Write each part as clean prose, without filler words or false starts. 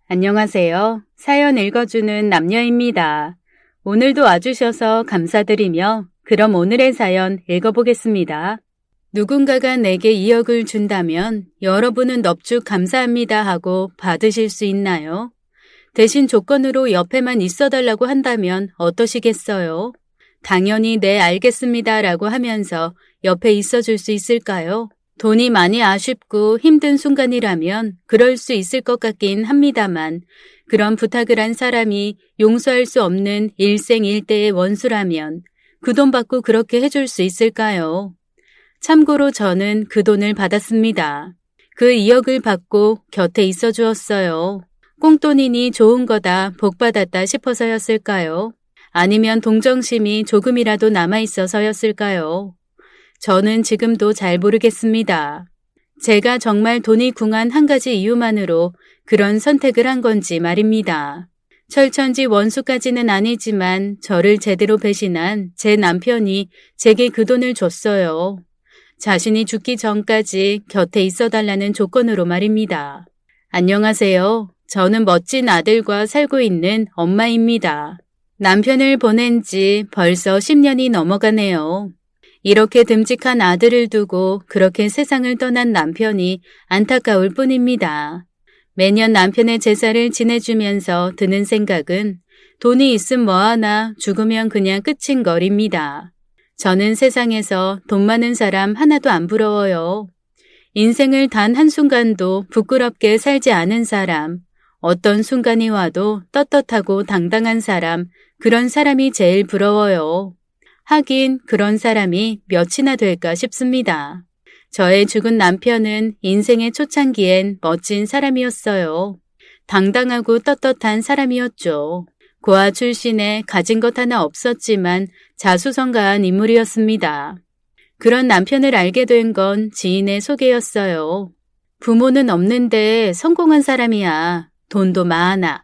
안녕하세요. 사연 읽어주는 남녀입니다. 오늘도 와주셔서 감사드리며 그럼 오늘의 사연 읽어보겠습니다. 누군가가 내게 2억을 준다면 여러분은 넙죽 감사합니다 하고 받으실 수 있나요? 대신 조건으로 옆에만 있어달라고 한다면 어떠시겠어요? 당연히 네 알겠습니다 라고 하면서 옆에 있어줄 수 있을까요? 돈이 많이 아쉽고 힘든 순간이라면 그럴 수 있을 것 같긴 합니다만 그런 부탁을 한 사람이 용서할 수 없는 일생일대의 원수라면 그 돈 받고 그렇게 해줄 수 있을까요? 참고로 저는 그 돈을 받았습니다. 그 2억을 받고 곁에 있어 주었어요. 꽁돈이니 좋은 거다 복받았다 싶어서였을까요? 아니면 동정심이 조금이라도 남아있어서였을까요? 저는 지금도 잘 모르겠습니다. 제가 정말 돈이 궁한 한 가지 이유만으로 그런 선택을 한 건지 말입니다. 철천지 원수까지는 아니지만 저를 제대로 배신한 제 남편이 제게 그 돈을 줬어요. 자신이 죽기 전까지 곁에 있어달라는 조건으로 말입니다. 안녕하세요. 저는 멋진 아들과 살고 있는 엄마입니다. 남편을 보낸 지 벌써 10년이 넘어가네요. 이렇게 듬직한 아들을 두고 그렇게 세상을 떠난 남편이 안타까울 뿐입니다. 매년 남편의 제사를 지내주면서 드는 생각은 돈이 있음 뭐하나 죽으면 그냥 끝인 거리입니다. 저는 세상에서 돈 많은 사람 하나도 안 부러워요. 인생을 단 한순간도 부끄럽게 살지 않은 사람, 어떤 순간이 와도 떳떳하고 당당한 사람, 그런 사람이 제일 부러워요. 하긴 그런 사람이 몇이나 될까 싶습니다. 저의 죽은 남편은 인생의 초창기엔 멋진 사람이었어요. 당당하고 떳떳한 사람이었죠. 고아 출신에 가진 것 하나 없었지만 자수성가한 인물이었습니다. 그런 남편을 알게 된 건 지인의 소개였어요. 부모는 없는데 성공한 사람이야. 돈도 많아.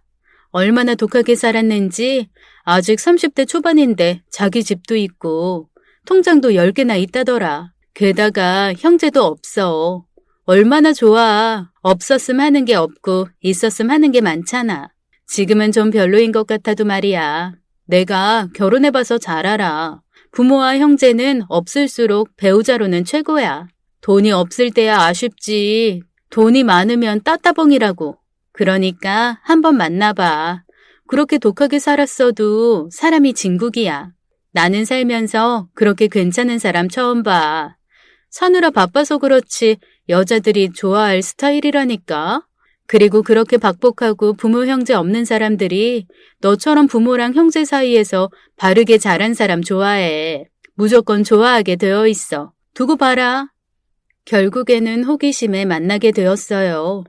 얼마나 독하게 살았는지 아직 30대 초반인데 자기 집도 있고 통장도 10개나 있다더라. 게다가 형제도 없어. 얼마나 좋아. 없었음 하는 게 없고 있었음 하는 게 많잖아. 지금은 좀 별로인 것 같아도 말이야. 내가 결혼해봐서 잘 알아. 부모와 형제는 없을수록 배우자로는 최고야. 돈이 없을 때야 아쉽지. 돈이 많으면 따따봉이라고. 그러니까 한번 만나봐. 그렇게 독하게 살았어도 사람이 진국이야. 나는 살면서 그렇게 괜찮은 사람 처음 봐. 사느라 바빠서 그렇지 여자들이 좋아할 스타일이라니까. 그리고 그렇게 박복하고 부모 형제 없는 사람들이 너처럼 부모랑 형제 사이에서 바르게 자란 사람 좋아해. 무조건 좋아하게 되어 있어. 두고 봐라. 결국에는 호기심에 만나게 되었어요.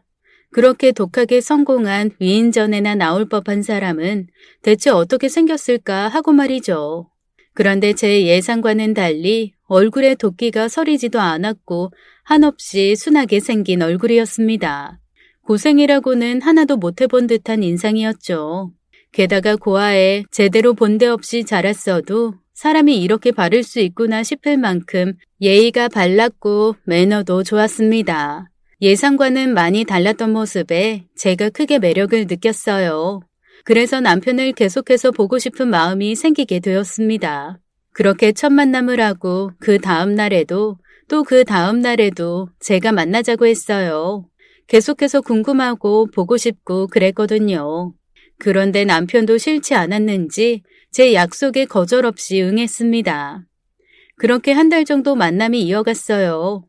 그렇게 독하게 성공한 위인전에나 나올 법한 사람은 대체 어떻게 생겼을까 하고 말이죠. 그런데 제 예상과는 달리 얼굴에 도끼가 서리지도 않았고 한없이 순하게 생긴 얼굴이었습니다. 고생이라고는 하나도 못해본 듯한 인상이었죠. 게다가 고아에 제대로 본데 없이 자랐어도 사람이 이렇게 바를 수 있구나 싶을 만큼 예의가 발랐고 매너도 좋았습니다. 예상과는 많이 달랐던 모습에 제가 크게 매력을 느꼈어요. 그래서 남편을 계속해서 보고 싶은 마음이 생기게 되었습니다. 그렇게 첫 만남을 하고 그 다음 날에도 또 그 다음 날에도 제가 만나자고 했어요. 계속해서 궁금하고 보고 싶고 그랬거든요. 그런데 남편도 싫지 않았는지 제 약속에 거절 없이 응했습니다. 그렇게 한 달 정도 만남이 이어갔어요.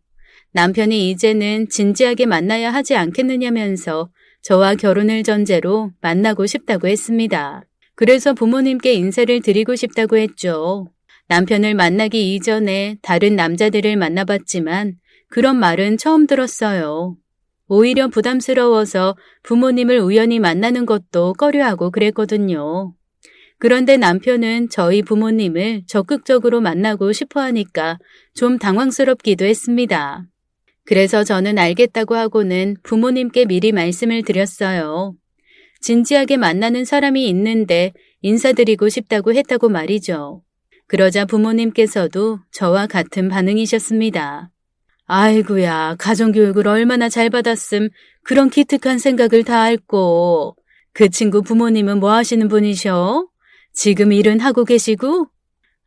남편이 이제는 진지하게 만나야 하지 않겠느냐면서 저와 결혼을 전제로 만나고 싶다고 했습니다. 그래서 부모님께 인사를 드리고 싶다고 했죠. 남편을 만나기 이전에 다른 남자들을 만나봤지만 그런 말은 처음 들었어요. 오히려 부담스러워서 부모님을 우연히 만나는 것도 꺼려하고 그랬거든요. 그런데 남편은 저희 부모님을 적극적으로 만나고 싶어 하니까 좀 당황스럽기도 했습니다. 그래서 저는 알겠다고 하고는 부모님께 미리 말씀을 드렸어요. 진지하게 만나는 사람이 있는데 인사드리고 싶다고 했다고 말이죠. 그러자 부모님께서도 저와 같은 반응이셨습니다. 아이고야, 가정교육을 얼마나 잘 받았음 그런 기특한 생각을 다 앓고. 그 친구 부모님은 뭐 하시는 분이셔? 지금 일은 하고 계시고?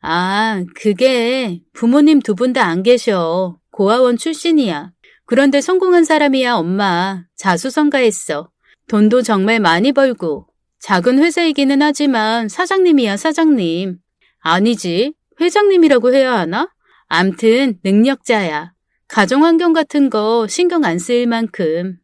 아, 그게 부모님 두 분 다 안 계셔. 고아원 출신이야. 그런데 성공한 사람이야, 엄마. 자수성가했어. 돈도 정말 많이 벌고. 작은 회사이기는 하지만 사장님이야, 사장님. 아니지, 회장님이라고 해야 하나? 암튼 능력자야. 가정환경 같은 거 신경 안 쓰일 만큼.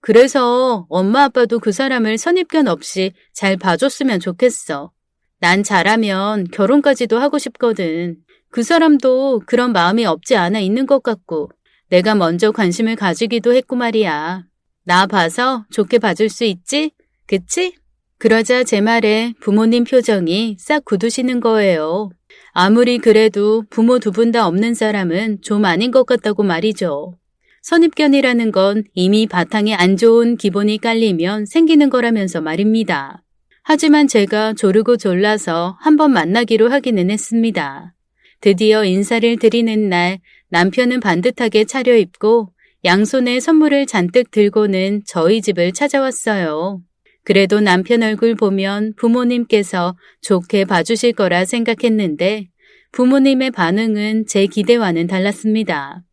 그래서 엄마 아빠도 그 사람을 선입견 없이 잘 봐줬으면 좋겠어. 난 잘하면 결혼까지도 하고 싶거든. 그 사람도 그런 마음이 없지 않아 있는 것 같고 내가 먼저 관심을 가지기도 했고 말이야. 나 봐서 좋게 봐줄 수 있지? 그치? 그러자 제 말에 부모님 표정이 싹 굳으시는 거예요. 아무리 그래도 부모 두 분 다 없는 사람은 좀 아닌 것 같다고 말이죠. 선입견이라는 건 이미 바탕에 안 좋은 기본이 깔리면 생기는 거라면서 말입니다. 하지만 제가 조르고 졸라서 한번 만나기로 하기는 했습니다. 드디어 인사를 드리는 날 남편은 반듯하게 차려입고 양손에 선물을 잔뜩 들고는 저희 집을 찾아왔어요. 그래도 남편 얼굴 보면 부모님께서 좋게 봐주실 거라 생각했는데 부모님의 반응은 제 기대와는 달랐습니다.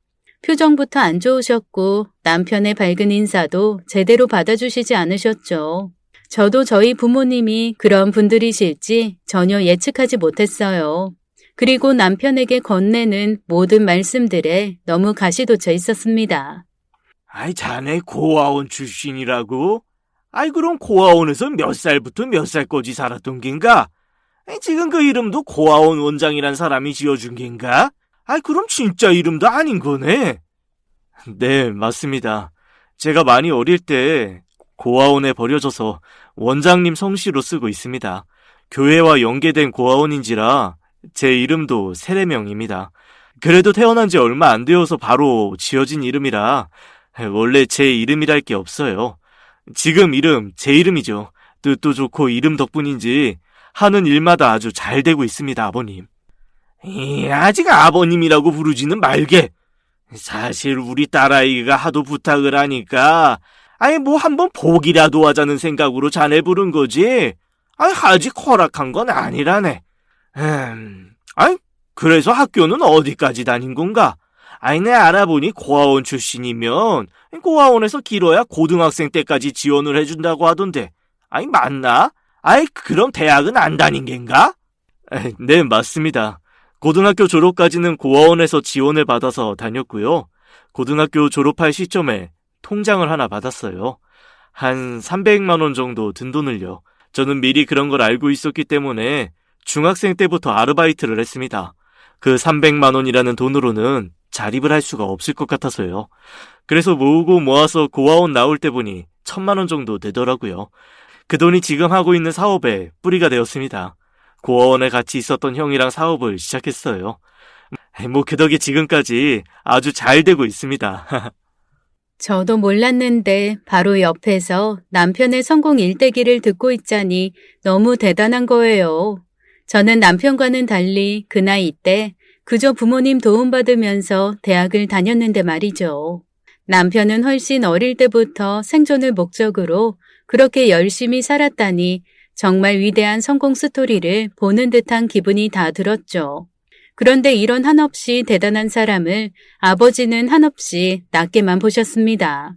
표정부터 안 좋으셨고 남편의 밝은 인사도 제대로 받아주시지 않으셨죠. 저도 저희 부모님이 그런 분들이실지 전혀 예측하지 못했어요. 그리고 남편에게 건네는 모든 말씀들에 너무 가시돋쳐 있었습니다. 아이, 자네 고아원 출신이라고? 아이, 그럼 고아원에서 몇 살부터 몇 살까지 살았던 겐가? 아이, 지금 그 이름도 고아원 원장이란 사람이 지어준 겐가? 아이, 그럼 진짜 이름도 아닌 거네. 네, 맞습니다. 제가 많이 어릴 때 고아원에 버려져서 원장님 성씨로 쓰고 있습니다. 교회와 연계된 고아원인지라 제 이름도 세례명입니다. 그래도 태어난 지 얼마 안 되어서 바로 지어진 이름이라 원래 제 이름이랄 게 없어요. 지금 이름 제 이름이죠. 뜻도 좋고 이름 덕분인지 하는 일마다 아주 잘 되고 있습니다, 아버님. 아직 아버님이라고 부르지는 말게. 사실 우리 딸아이가 하도 부탁을 하니까 아니 뭐 한번 보기라도 하자는 생각으로 자네 부른 거지. 아니 아직 허락한 건 아니라네. 아니 그래서 학교는 어디까지 다닌 건가? 아니 내 알아보니 고아원 출신이면 고아원에서 길어야 고등학생 때까지 지원을 해준다고 하던데. 아니 맞나? 아이 그럼 대학은 안 다닌 겐가? 네 맞습니다. 고등학교 졸업까지는 고아원에서 지원을 받아서 다녔고요. 고등학교 졸업할 시점에 통장을 하나 받았어요. 한 300만 원 정도 든 돈을요. 저는 미리 그런 걸 알고 있었기 때문에 중학생 때부터 아르바이트를 했습니다. 그 300만 원이라는 돈으로는 자립을 할 수가 없을 것 같아서요. 그래서 모으고 모아서 고아원 나올 때 보니 1,000만 원 정도 되더라고요. 그 돈이 지금 하고 있는 사업에 뿌리가 되었습니다. 고아원에 같이 있었던 형이랑 사업을 시작했어요. 뭐 그 덕에 지금까지 아주 잘 되고 있습니다. 저도 몰랐는데 바로 옆에서 남편의 성공 일대기를 듣고 있자니 너무 대단한 거예요. 저는 남편과는 달리 그 나이 때 그저 부모님 도움받으면서 대학을 다녔는데 말이죠. 남편은 훨씬 어릴 때부터 생존을 목적으로 그렇게 열심히 살았다니 정말 위대한 성공 스토리를 보는 듯한 기분이 다 들었죠. 그런데 이런 한없이 대단한 사람을 아버지는 한없이 낮게만 보셨습니다.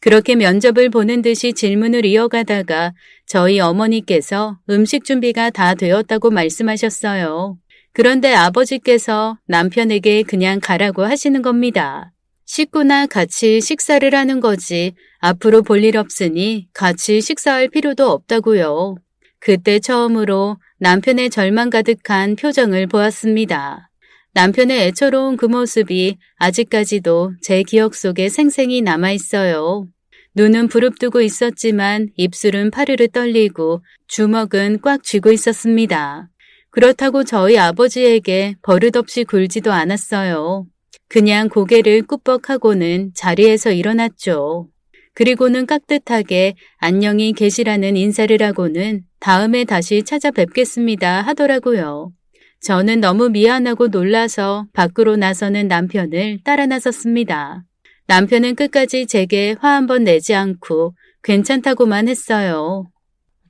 그렇게 면접을 보는 듯이 질문을 이어가다가 저희 어머니께서 음식 준비가 다 되었다고 말씀하셨어요. 그런데 아버지께서 남편에게 그냥 가라고 하시는 겁니다. 식구나 같이 식사를 하는 거지 앞으로 볼 일 없으니 같이 식사할 필요도 없다고요. 그때 처음으로 남편의 절망 가득한 표정을 보았습니다. 남편의 애처로운 그 모습이 아직까지도 제 기억 속에 생생히 남아있어요. 눈은 부릅뜨고 있었지만 입술은 파르르 떨리고 주먹은 꽉 쥐고 있었습니다. 그렇다고 저희 아버지에게 버릇없이 굴지도 않았어요. 그냥 고개를 꾸벅하고는 자리에서 일어났죠. 그리고는 깍듯하게 안녕히 계시라는 인사를 하고는 다음에 다시 찾아뵙겠습니다 하더라고요. 저는 너무 미안하고 놀라서 밖으로 나서는 남편을 따라 나섰습니다. 남편은 끝까지 제게 화 한 번 내지 않고 괜찮다고만 했어요.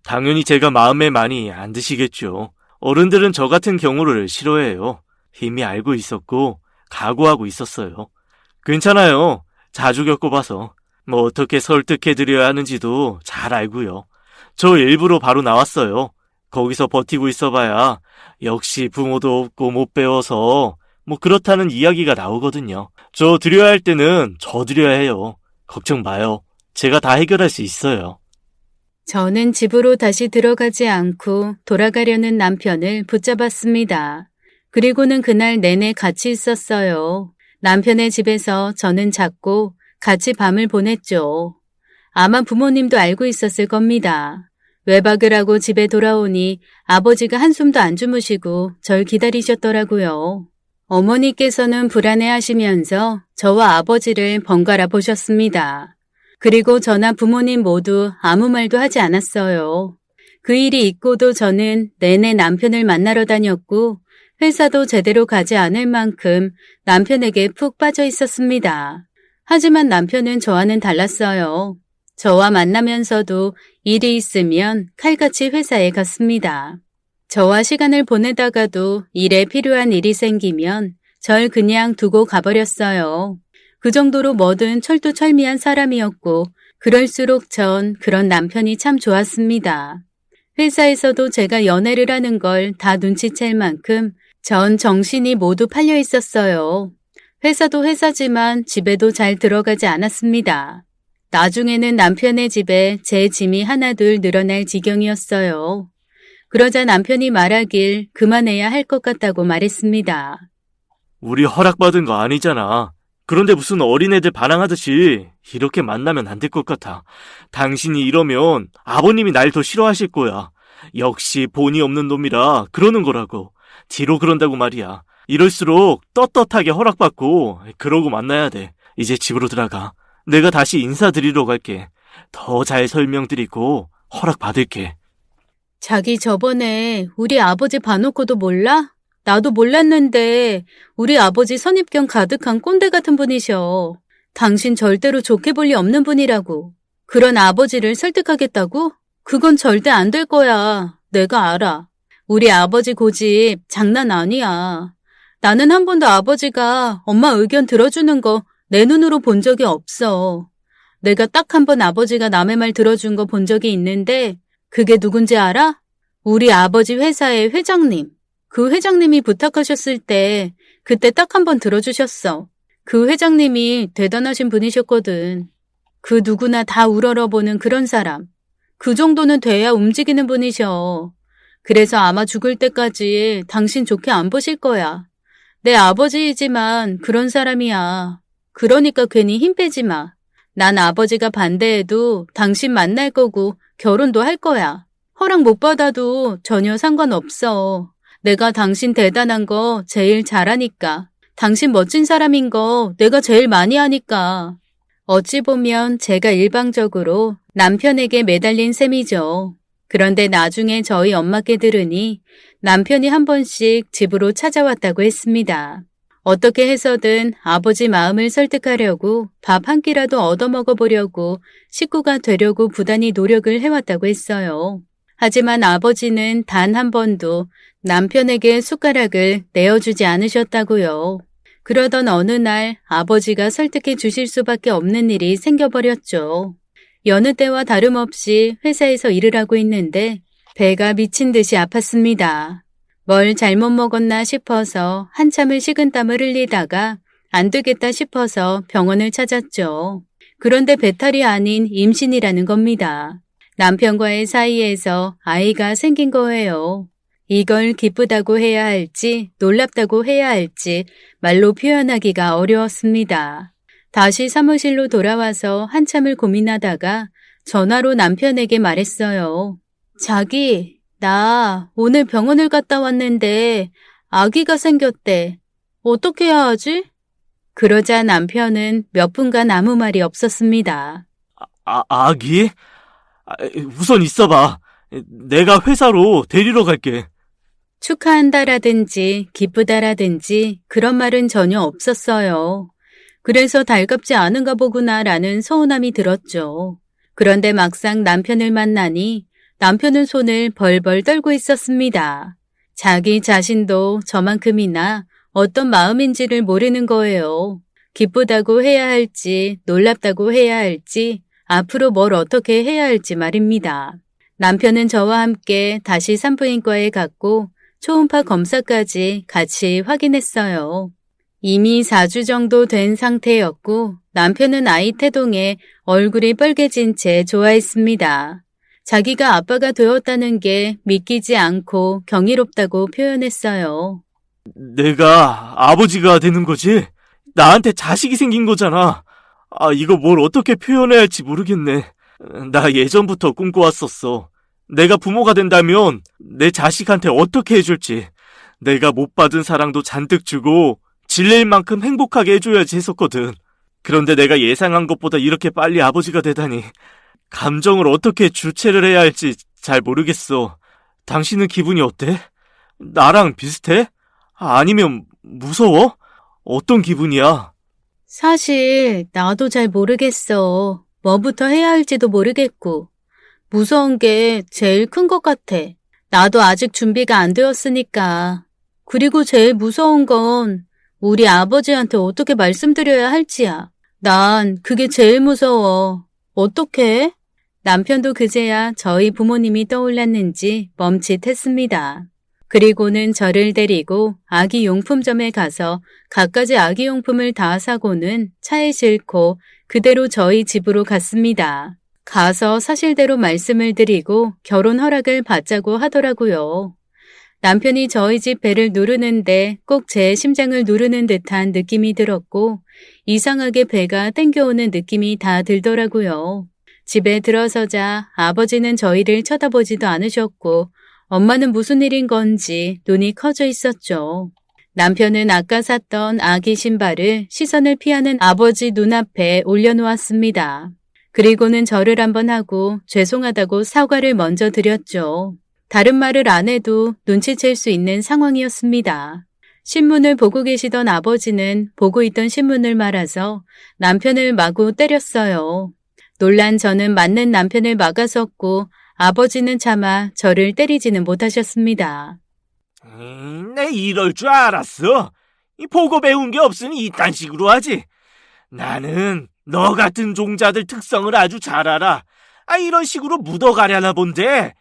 당연히 제가 마음에 많이 안 드시겠죠. 어른들은 저 같은 경우를 싫어해요. 이미 알고 있었고 각오하고 있었어요. 괜찮아요. 자주 겪어봐서. 뭐 어떻게 설득해드려야 하는지도 잘 알고요. 저 일부러 바로 나왔어요. 거기서 버티고 있어봐야 역시 부모도 없고 못 배워서 뭐 그렇다는 이야기가 나오거든요. 저 드려야 할 때는 저 드려야 해요. 걱정 마요. 제가 다 해결할 수 있어요. 저는 집으로 다시 들어가지 않고 돌아가려는 남편을 붙잡았습니다. 그리고는 그날 내내 같이 있었어요. 남편의 집에서 저는 잤고 같이 밤을 보냈죠. 아마 부모님도 알고 있었을 겁니다. 외박을 하고 집에 돌아오니 아버지가 한숨도 안 주무시고 절 기다리셨더라고요. 어머니께서는 불안해하시면서 저와 아버지를 번갈아 보셨습니다. 그리고 저나 부모님 모두 아무 말도 하지 않았어요. 그 일이 있고도 저는 내내 남편을 만나러 다녔고 회사도 제대로 가지 않을 만큼 남편에게 푹 빠져 있었습니다. 하지만 남편은 저와는 달랐어요. 저와 만나면서도 일이 있으면 칼같이 회사에 갔습니다. 저와 시간을 보내다가도 일에 필요한 일이 생기면 절 그냥 두고 가버렸어요. 그 정도로 뭐든 철두철미한 사람이었고 그럴수록 전 그런 남편이 참 좋았습니다. 회사에서도 제가 연애를 하는 걸 다 눈치챌 만큼 전 정신이 모두 팔려 있었어요. 회사도 회사지만 집에도 잘 들어가지 않았습니다. 나중에는 남편의 집에 제 짐이 하나둘 늘어날 지경이었어요. 그러자 남편이 말하길 그만해야 할 것 같다고 말했습니다. 우리 허락받은 거 아니잖아. 그런데 무슨 어린애들 반항하듯이 이렇게 만나면 안 될 것 같아. 당신이 이러면 아버님이 날 더 싫어하실 거야. 역시 본의 없는 놈이라 그러는 거라고. 뒤로 그런다고 말이야. 이럴수록 떳떳하게 허락받고 그러고 만나야 돼. 이제 집으로 들어가. 내가 다시 인사드리러 갈게. 더 잘 설명드리고 허락받을게. 자기 저번에 우리 아버지 봐놓고도 몰라? 나도 몰랐는데 우리 아버지 선입견 가득한 꼰대 같은 분이셔. 당신 절대로 좋게 볼 리 없는 분이라고. 그런 아버지를 설득하겠다고? 그건 절대 안 될 거야. 내가 알아. 우리 아버지 고집 장난 아니야. 나는 한 번도 아버지가 엄마 의견 들어주는 거 내 눈으로 본 적이 없어. 내가 딱 한 번 아버지가 남의 말 들어준 거 본 적이 있는데 그게 누군지 알아? 우리 아버지 회사의 회장님. 그 회장님이 부탁하셨을 때 그때 딱 한 번 들어주셨어. 그 회장님이 대단하신 분이셨거든. 그 누구나 다 우러러보는 그런 사람. 그 정도는 돼야 움직이는 분이셔. 그래서 아마 죽을 때까지 당신 좋게 안 보실 거야. 내 아버지이지만 그런 사람이야. 그러니까 괜히 힘 빼지 마. 난 아버지가 반대해도 당신 만날 거고 결혼도 할 거야. 허락 못 받아도 전혀 상관없어. 내가 당신 대단한 거 제일 잘하니까. 당신 멋진 사람인 거 내가 제일 많이 하니까. 어찌 보면 제가 일방적으로 남편에게 매달린 셈이죠. 그런데 나중에 저희 엄마께 들으니 남편이 한 번씩 집으로 찾아왔다고 했습니다. 어떻게 해서든 아버지 마음을 설득하려고 밥 한 끼라도 얻어먹어 보려고 식구가 되려고 부단히 노력을 해왔다고 했어요. 하지만 아버지는 단 한 번도 남편에게 숟가락을 내어주지 않으셨다고요. 그러던 어느 날 아버지가 설득해 주실 수밖에 없는 일이 생겨버렸죠. 여느 때와 다름없이 회사에서 일을 하고 있는데 배가 미친 듯이 아팠습니다. 뭘 잘못 먹었나 싶어서 한참을 식은땀을 흘리다가 안 되겠다 싶어서 병원을 찾았죠. 그런데 배탈이 아닌 임신이라는 겁니다. 남편과의 사이에서 아이가 생긴 거예요. 이걸 기쁘다고 해야 할지 놀랍다고 해야 할지 말로 표현하기가 어려웠습니다. 다시 사무실로 돌아와서 한참을 고민하다가 전화로 남편에게 말했어요. 자기, 나 오늘 병원을 갔다 왔는데 아기가 생겼대. 어떻게 해야 하지? 그러자 남편은 몇 분간 아무 말이 없었습니다. 아기? 우선 있어봐. 내가 회사로 데리러 갈게. 축하한다라든지 기쁘다라든지 그런 말은 전혀 없었어요. 그래서 달갑지 않은가 보구나라는 서운함이 들었죠. 그런데 막상 남편을 만나니 남편은 손을 벌벌 떨고 있었습니다. 자기 자신도 저만큼이나 어떤 마음인지를 모르는 거예요. 기쁘다고 해야 할지 놀랍다고 해야 할지 앞으로 뭘 어떻게 해야 할지 말입니다. 남편은 저와 함께 다시 산부인과에 갔고 초음파 검사까지 같이 확인했어요. 이미 4주 정도 된 상태였고 남편은 아이 태동에 얼굴이 빨개진 채 좋아했습니다. 자기가 아빠가 되었다는 게 믿기지 않고 경이롭다고 표현했어요. 내가 아버지가 되는 거지? 나한테 자식이 생긴 거잖아. 이거 뭘 어떻게 표현해야 할지 모르겠네. 나 예전부터 꿈꿔왔었어. 내가 부모가 된다면 내 자식한테 어떻게 해줄지, 내가 못 받은 사랑도 잔뜩 주고 질릴 만큼 행복하게 해줘야지 했었거든. 그런데 내가 예상한 것보다 이렇게 빨리 아버지가 되다니 감정을 어떻게 주체를 해야 할지 잘 모르겠어. 당신은 기분이 어때? 나랑 비슷해? 아니면 무서워? 어떤 기분이야? 사실 나도 잘 모르겠어. 뭐부터 해야 할지도 모르겠고. 무서운 게 제일 큰 것 같아. 나도 아직 준비가 안 되었으니까. 그리고 제일 무서운 건 우리 아버지한테 어떻게 말씀드려야 할지야. 난 그게 제일 무서워. 어떡해? 남편도 그제야 저희 부모님이 떠올랐는지 멈칫했습니다. 그리고는 저를 데리고 아기 용품점에 가서 갖가지 아기 용품을 다 사고는 차에 싣고 그대로 저희 집으로 갔습니다. 가서 사실대로 말씀을 드리고 결혼 허락을 받자고 하더라고요. 남편이 저희 집 배를 누르는데 꼭 제 심장을 누르는 듯한 느낌이 들었고 이상하게 배가 땡겨오는 느낌이 다 들더라고요. 집에 들어서자 아버지는 저희를 쳐다보지도 않으셨고 엄마는 무슨 일인 건지 눈이 커져 있었죠. 남편은 아까 샀던 아기 신발을 시선을 피하는 아버지 눈앞에 올려놓았습니다. 그리고는 절을 한번 하고 죄송하다고 사과를 먼저 드렸죠. 다른 말을 안 해도 눈치챌 수 있는 상황이었습니다. 신문을 보고 계시던 아버지는 보고 있던 신문을 말아서 남편을 마구 때렸어요. 놀란 저는 맞는 남편을 막아섰고 아버지는 차마 저를 때리지는 못하셨습니다. 내 이럴 줄 알았어. 보고 배운 게 없으니 이딴 식으로 하지. 나는 너 같은 종자들 특성을 아주 잘 알아. 이런 식으로 묻어가려나 본데.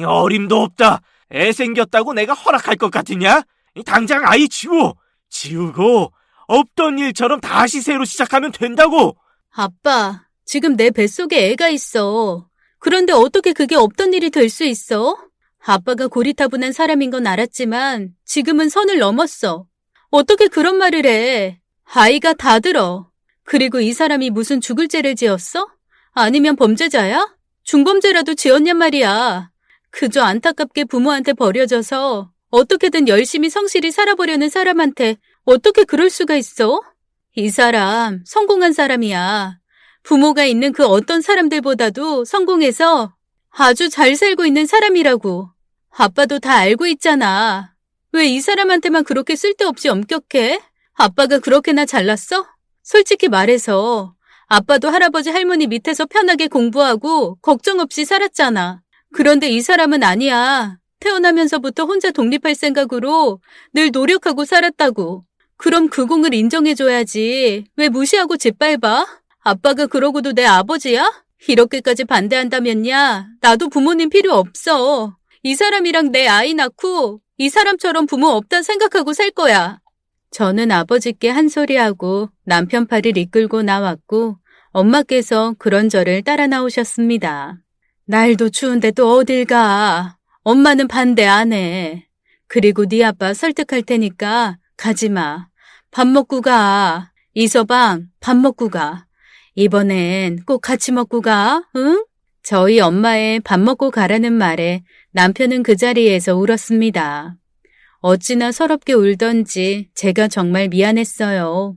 어림도 없다. 애 생겼다고 내가 허락할 것 같으냐? 당장 아이 지우고 없던 일처럼 다시 새로 시작하면 된다고. 아빠, 지금 내 뱃속에 애가 있어. 그런데 어떻게 그게 없던 일이 될 수 있어? 아빠가 고리타분한 사람인 건 알았지만 지금은 선을 넘었어. 어떻게 그런 말을 해? 아이가 다 들어. 그리고 이 사람이 무슨 죽을 죄를 지었어? 아니면 범죄자야? 중범죄라도 지었냔 말이야. 그저 안타깝게 부모한테 버려져서 어떻게든 열심히 성실히 살아보려는 사람한테 어떻게 그럴 수가 있어? 이 사람 성공한 사람이야. 부모가 있는 그 어떤 사람들보다도 성공해서 아주 잘 살고 있는 사람이라고. 아빠도 다 알고 있잖아. 왜 이 사람한테만 그렇게 쓸데없이 엄격해? 아빠가 그렇게나 잘났어? 솔직히 말해서 아빠도 할아버지 할머니 밑에서 편하게 공부하고 걱정 없이 살았잖아. 그런데 이 사람은 아니야. 태어나면서부터 혼자 독립할 생각으로 늘 노력하고 살았다고. 그럼 그 공을 인정해줘야지. 왜 무시하고 짓밟아? 아빠가 그러고도 내 아버지야? 이렇게까지 반대한다면야 나도 부모님 필요 없어. 이 사람이랑 내 아이 낳고 이 사람처럼 부모 없다 생각하고 살 거야. 저는 아버지께 한 소리하고 남편 팔을 이끌고 나왔고 엄마께서 그런 저를 따라 나오셨습니다. 날도 추운데 또 어딜 가. 엄마는 반대 안 해. 그리고 네 아빠 설득할 테니까 가지 마. 밥 먹고 가. 이서방, 밥 먹고 가. 이번엔 꼭 같이 먹고 가, 응? 저희 엄마의 밥 먹고 가라는 말에 남편은 그 자리에서 울었습니다. 어찌나 서럽게 울던지 제가 정말 미안했어요.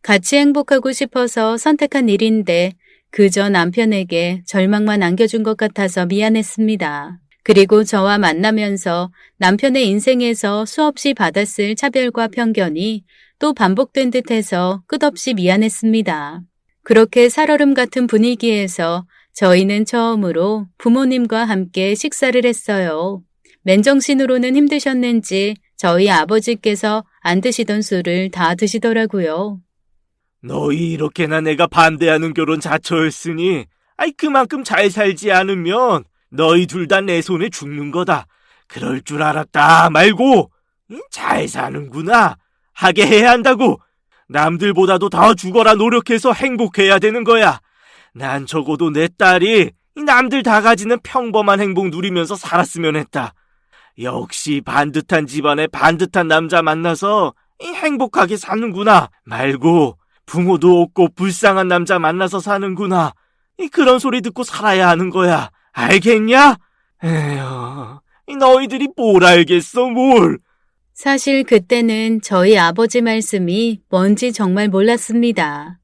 같이 행복하고 싶어서 선택한 일인데 그저 남편에게 절망만 안겨준 것 같아서 미안했습니다. 그리고 저와 만나면서 남편의 인생에서 수없이 받았을 차별과 편견이 또 반복된 듯해서 끝없이 미안했습니다. 그렇게 살얼음 같은 분위기에서 저희는 처음으로 부모님과 함께 식사를 했어요. 맨정신으로는 힘드셨는지 저희 아버지께서 안 드시던 술을 다 드시더라고요. 너희 이렇게나 내가 반대하는 결혼 자처했으니 그만큼 잘 살지 않으면 너희 둘 다 내 손에 죽는 거다. 그럴 줄 알았다 말고 잘 사는구나 하게 해야 한다고. 남들보다도 더 죽어라 노력해서 행복해야 되는 거야. 난 적어도 내 딸이 남들 다 가지는 평범한 행복 누리면서 살았으면 했다. 역시 반듯한 집안에 반듯한 남자 만나서 행복하게 사는구나 말고 부모도 없고 불쌍한 남자 만나서 사는구나. 그런 소리 듣고 살아야 하는 거야. 알겠냐? 에휴, 너희들이 뭘 알겠어, 뭘. 사실 그때는 저희 아버지 말씀이 뭔지 정말 몰랐습니다.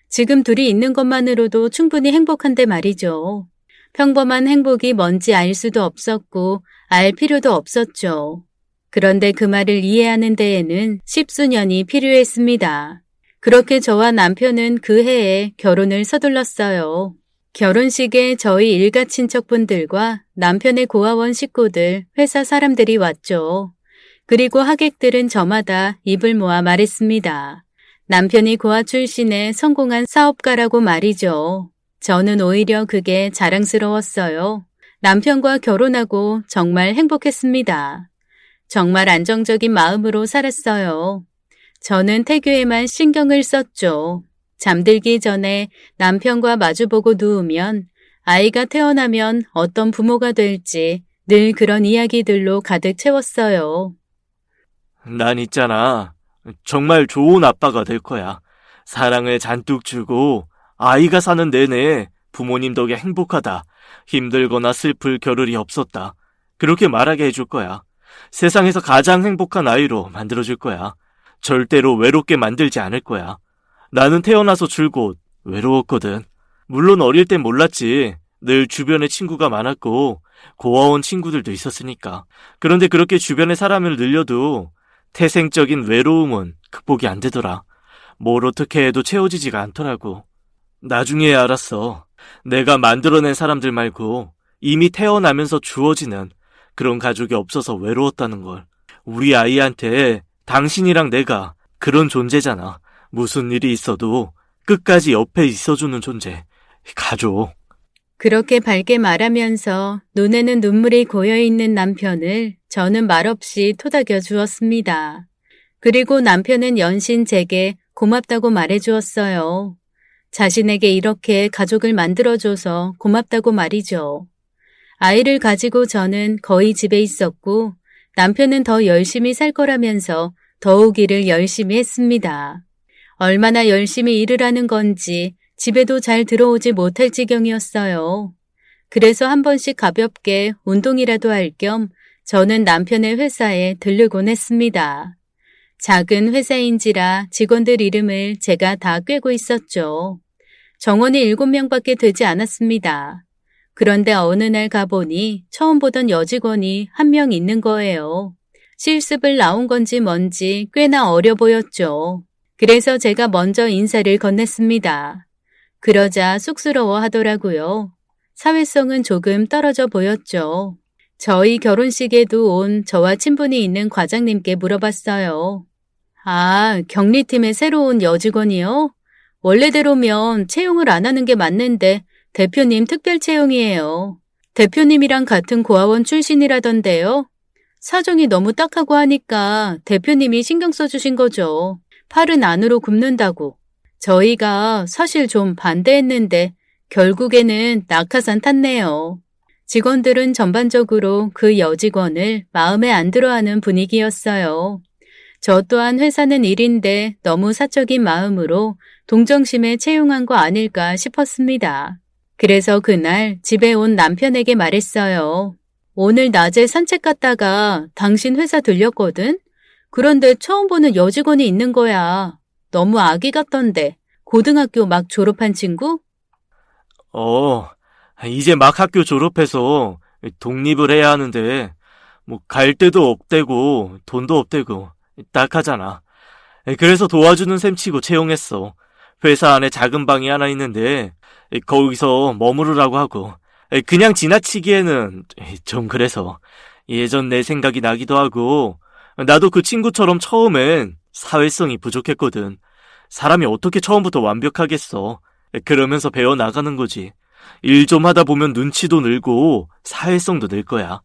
지금 둘이 있는 것만으로도 충분히 행복한데 말이죠. 평범한 행복이 뭔지 알 수도 없었고 알 필요도 없었죠. 그런데 그 말을 이해하는 데에는 십수년이 필요했습니다. 그렇게 저와 남편은 그 해에 결혼을 서둘렀어요. 결혼식에 저희 일가 친척분들과 남편의 고아원 식구들, 회사 사람들이 왔죠. 그리고 하객들은 저마다 입을 모아 말했습니다. 남편이 고아 출신의 성공한 사업가라고 말이죠. 저는 오히려 그게 자랑스러웠어요. 남편과 결혼하고 정말 행복했습니다. 정말 안정적인 마음으로 살았어요. 저는 태교에만 신경을 썼죠. 잠들기 전에 남편과 마주보고 누우면 아이가 태어나면 어떤 부모가 될지 늘 그런 이야기들로 가득 채웠어요. 난 있잖아. 정말 좋은 아빠가 될 거야. 사랑을 잔뜩 주고 아이가 사는 내내 부모님 덕에 행복하다. 힘들거나 슬플 겨를이 없었다. 그렇게 말하게 해줄 거야. 세상에서 가장 행복한 아이로 만들어줄 거야. 절대로 외롭게 만들지 않을 거야. 나는 태어나서 줄곧 외로웠거든. 물론 어릴 땐 몰랐지. 늘 주변에 친구가 많았고 고아원 친구들도 있었으니까. 그런데 그렇게 주변에 사람을 늘려도 태생적인 외로움은 극복이 안 되더라. 뭘 어떻게 해도 채워지지가 않더라고. 나중에 알았어. 내가 만들어낸 사람들 말고 이미 태어나면서 주어지는 그런 가족이 없어서 외로웠다는 걸. 우리 아이한테 당신이랑 내가 그런 존재잖아. 무슨 일이 있어도 끝까지 옆에 있어주는 존재. 가족. 그렇게 밝게 말하면서 눈에는 눈물이 고여있는 남편을 저는 말없이 토닥여 주었습니다. 그리고 남편은 연신 제게 고맙다고 말해주었어요. 자신에게 이렇게 가족을 만들어줘서 고맙다고 말이죠. 아이를 가지고 저는 거의 집에 있었고 남편은 더 열심히 살 거라면서 더욱 일을 열심히 했습니다. 얼마나 열심히 일을 하는 건지 집에도 잘 들어오지 못할 지경이었어요. 그래서 한 번씩 가볍게 운동이라도 할 겸 저는 남편의 회사에 들르곤 했습니다. 작은 회사인지라 직원들 이름을 제가 다 꿰고 있었죠. 정원이 7명밖에 되지 않았습니다. 그런데 어느 날 가보니 처음 보던 여직원이 1명 있는 거예요. 실습을 나온 건지 뭔지 꽤나 어려 보였죠. 그래서 제가 먼저 인사를 건넸습니다. 그러자 쑥스러워 하더라고요. 사회성은 조금 떨어져 보였죠. 저희 결혼식에도 온 저와 친분이 있는 과장님께 물어봤어요. 아, 격리팀의 새로운 여직원이요? 원래대로면 채용을 안 하는 게 맞는데 대표님 특별 채용이에요. 대표님이랑 같은 고아원 출신이라던데요. 사정이 너무 딱하고 하니까 대표님이 신경 써주신 거죠. 팔은 안으로 굽는다고. 저희가 사실 좀 반대했는데 결국에는 낙하산 탔네요. 직원들은 전반적으로 그 여직원을 마음에 안 들어하는 분위기였어요. 저 또한 회사는 일인데 너무 사적인 마음으로 동정심에 채용한 거 아닐까 싶었습니다. 그래서 그날 집에 온 남편에게 말했어요. 오늘 낮에 산책 갔다가 당신 회사 들렸거든? 그런데 처음 보는 여직원이 있는 거야. 너무 아기 같던데. 고등학교 막 졸업한 친구? 이제 막 학교 졸업해서 독립을 해야 하는데 갈 데도 없대고 돈도 없대고 딱하잖아. 그래서 도와주는 셈 치고 채용했어. 회사 안에 작은 방이 하나 있는데 거기서 머무르라고 하고 그냥 지나치기에는 좀 그래서 예전 내 생각이 나기도 하고 나도 그 친구처럼 처음엔 사회성이 부족했거든. 사람이 어떻게 처음부터 완벽하겠어. 그러면서 배워나가는 거지. 일 좀 하다 보면 눈치도 늘고 사회성도 늘 거야.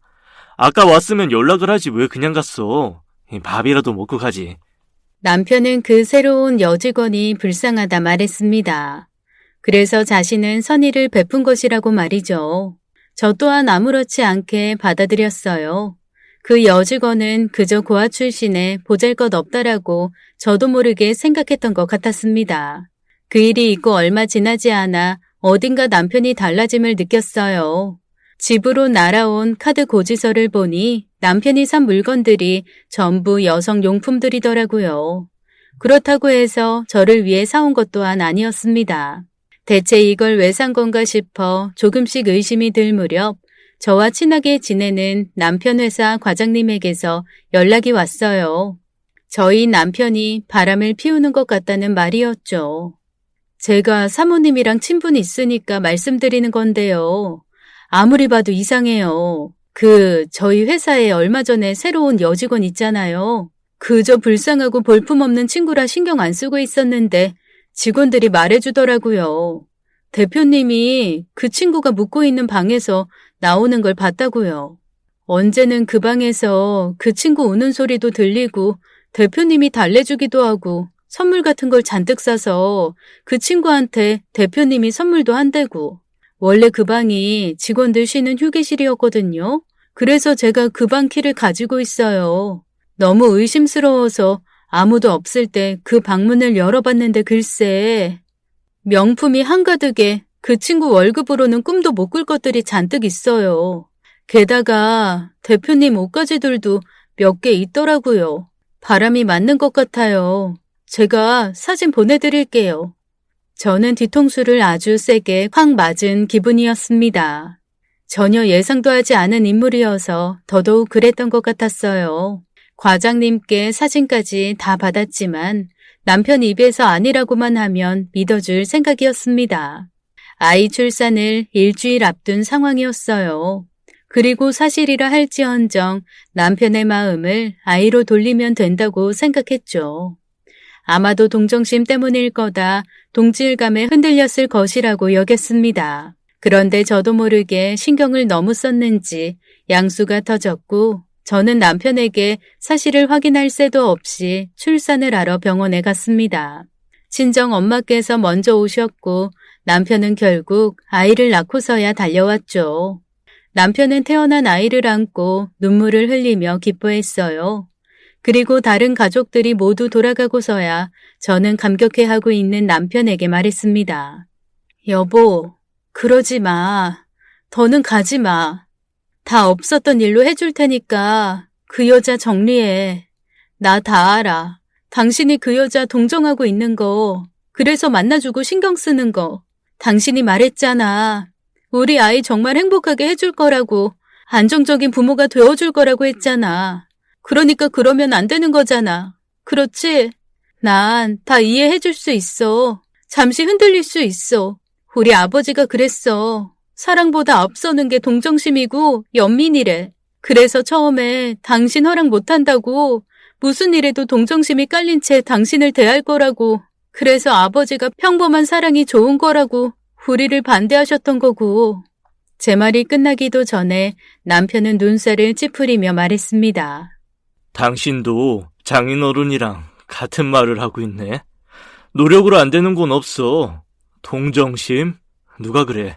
아까 왔으면 연락을 하지 왜 그냥 갔어. 밥이라도 먹고 가지. 남편은 그 새로운 여직원이 불쌍하다 말했습니다. 그래서 자신은 선의를 베푼 것이라고 말이죠. 저 또한 아무렇지 않게 받아들였어요. 그 여직원은 그저 고아 출신에 보잘것없다라고 저도 모르게 생각했던 것 같았습니다. 그 일이 있고 얼마 지나지 않아 어딘가 남편이 달라짐을 느꼈어요. 집으로 날아온 카드 고지서를 보니 남편이 산 물건들이 전부 여성 용품들이더라고요. 그렇다고 해서 저를 위해 사온 것 또한 아니었습니다. 대체 이걸 왜 산 건가 싶어 조금씩 의심이 들 무렵 저와 친하게 지내는 남편 회사 과장님에게서 연락이 왔어요. 저희 남편이 바람을 피우는 것 같다는 말이었죠. 제가 사모님이랑 친분이 있으니까 말씀드리는 건데요. 아무리 봐도 이상해요. 저희 회사에 얼마 전에 새로운 여직원 있잖아요. 그저 불쌍하고 볼품없는 친구라 신경 안 쓰고 있었는데 직원들이 말해주더라고요. 대표님이 그 친구가 묵고 있는 방에서 나오는 걸 봤다고요. 언제는 그 방에서 그 친구 우는 소리도 들리고 대표님이 달래주기도 하고 선물 같은 걸 잔뜩 싸서 그 친구한테 대표님이 선물도 한대고. 원래 그 방이 직원들 쉬는 휴게실이었거든요. 그래서 제가 그 방 키를 가지고 있어요. 너무 의심스러워서 아무도 없을 때 그 방문을 열어봤는데 글쎄 명품이 한가득에 그 친구 월급으로는 꿈도 못 꿀 것들이 잔뜩 있어요. 게다가 대표님 옷가지들도 몇 개 있더라고요. 바람이 맞는 것 같아요. 제가 사진 보내드릴게요. 저는 뒤통수를 아주 세게 확 맞은 기분이었습니다. 전혀 예상도 하지 않은 인물이어서 더더욱 그랬던 것 같았어요. 과장님께 사진까지 다 받았지만 남편 입에서 아니라고만 하면 믿어줄 생각이었습니다. 아이 출산을 일주일 앞둔 상황이었어요. 그리고 사실이라 할지언정 남편의 마음을 아이로 돌리면 된다고 생각했죠. 아마도 동정심 때문일 거다 동질감에 흔들렸을 것이라고 여겼습니다. 그런데 저도 모르게 신경을 너무 썼는지 양수가 터졌고 저는 남편에게 사실을 확인할 새도 없이 출산을 하러 병원에 갔습니다. 친정 엄마께서 먼저 오셨고 남편은 결국 아이를 낳고서야 달려왔죠. 남편은 태어난 아이를 안고 눈물을 흘리며 기뻐했어요. 그리고 다른 가족들이 모두 돌아가고서야 저는 감격해하고 있는 남편에게 말했습니다. 여보, 그러지 마. 더는 가지 마. 다 없었던 일로 해줄 테니까 그 여자 정리해. 나 다 알아. 당신이 그 여자 동정하고 있는 거, 그래서 만나주고 신경 쓰는 거. 당신이 말했잖아. 우리 아이 정말 행복하게 해줄 거라고, 안정적인 부모가 되어줄 거라고 했잖아. 그러니까 그러면 안 되는 거잖아. 그렇지? 난 다 이해해줄 수 있어. 잠시 흔들릴 수 있어. 우리 아버지가 그랬어. 사랑보다 앞서는 게 동정심이고 연민이래. 그래서 처음에 당신 허락 못한다고 무슨 일에도 동정심이 깔린 채 당신을 대할 거라고. 그래서 아버지가 평범한 사랑이 좋은 거라고 우리를 반대하셨던 거고. 제 말이 끝나기도 전에 남편은 눈살을 찌푸리며 말했습니다. 당신도 장인어른이랑 같은 말을 하고 있네. 노력으로 안 되는 건 없어. 동정심? 누가 그래?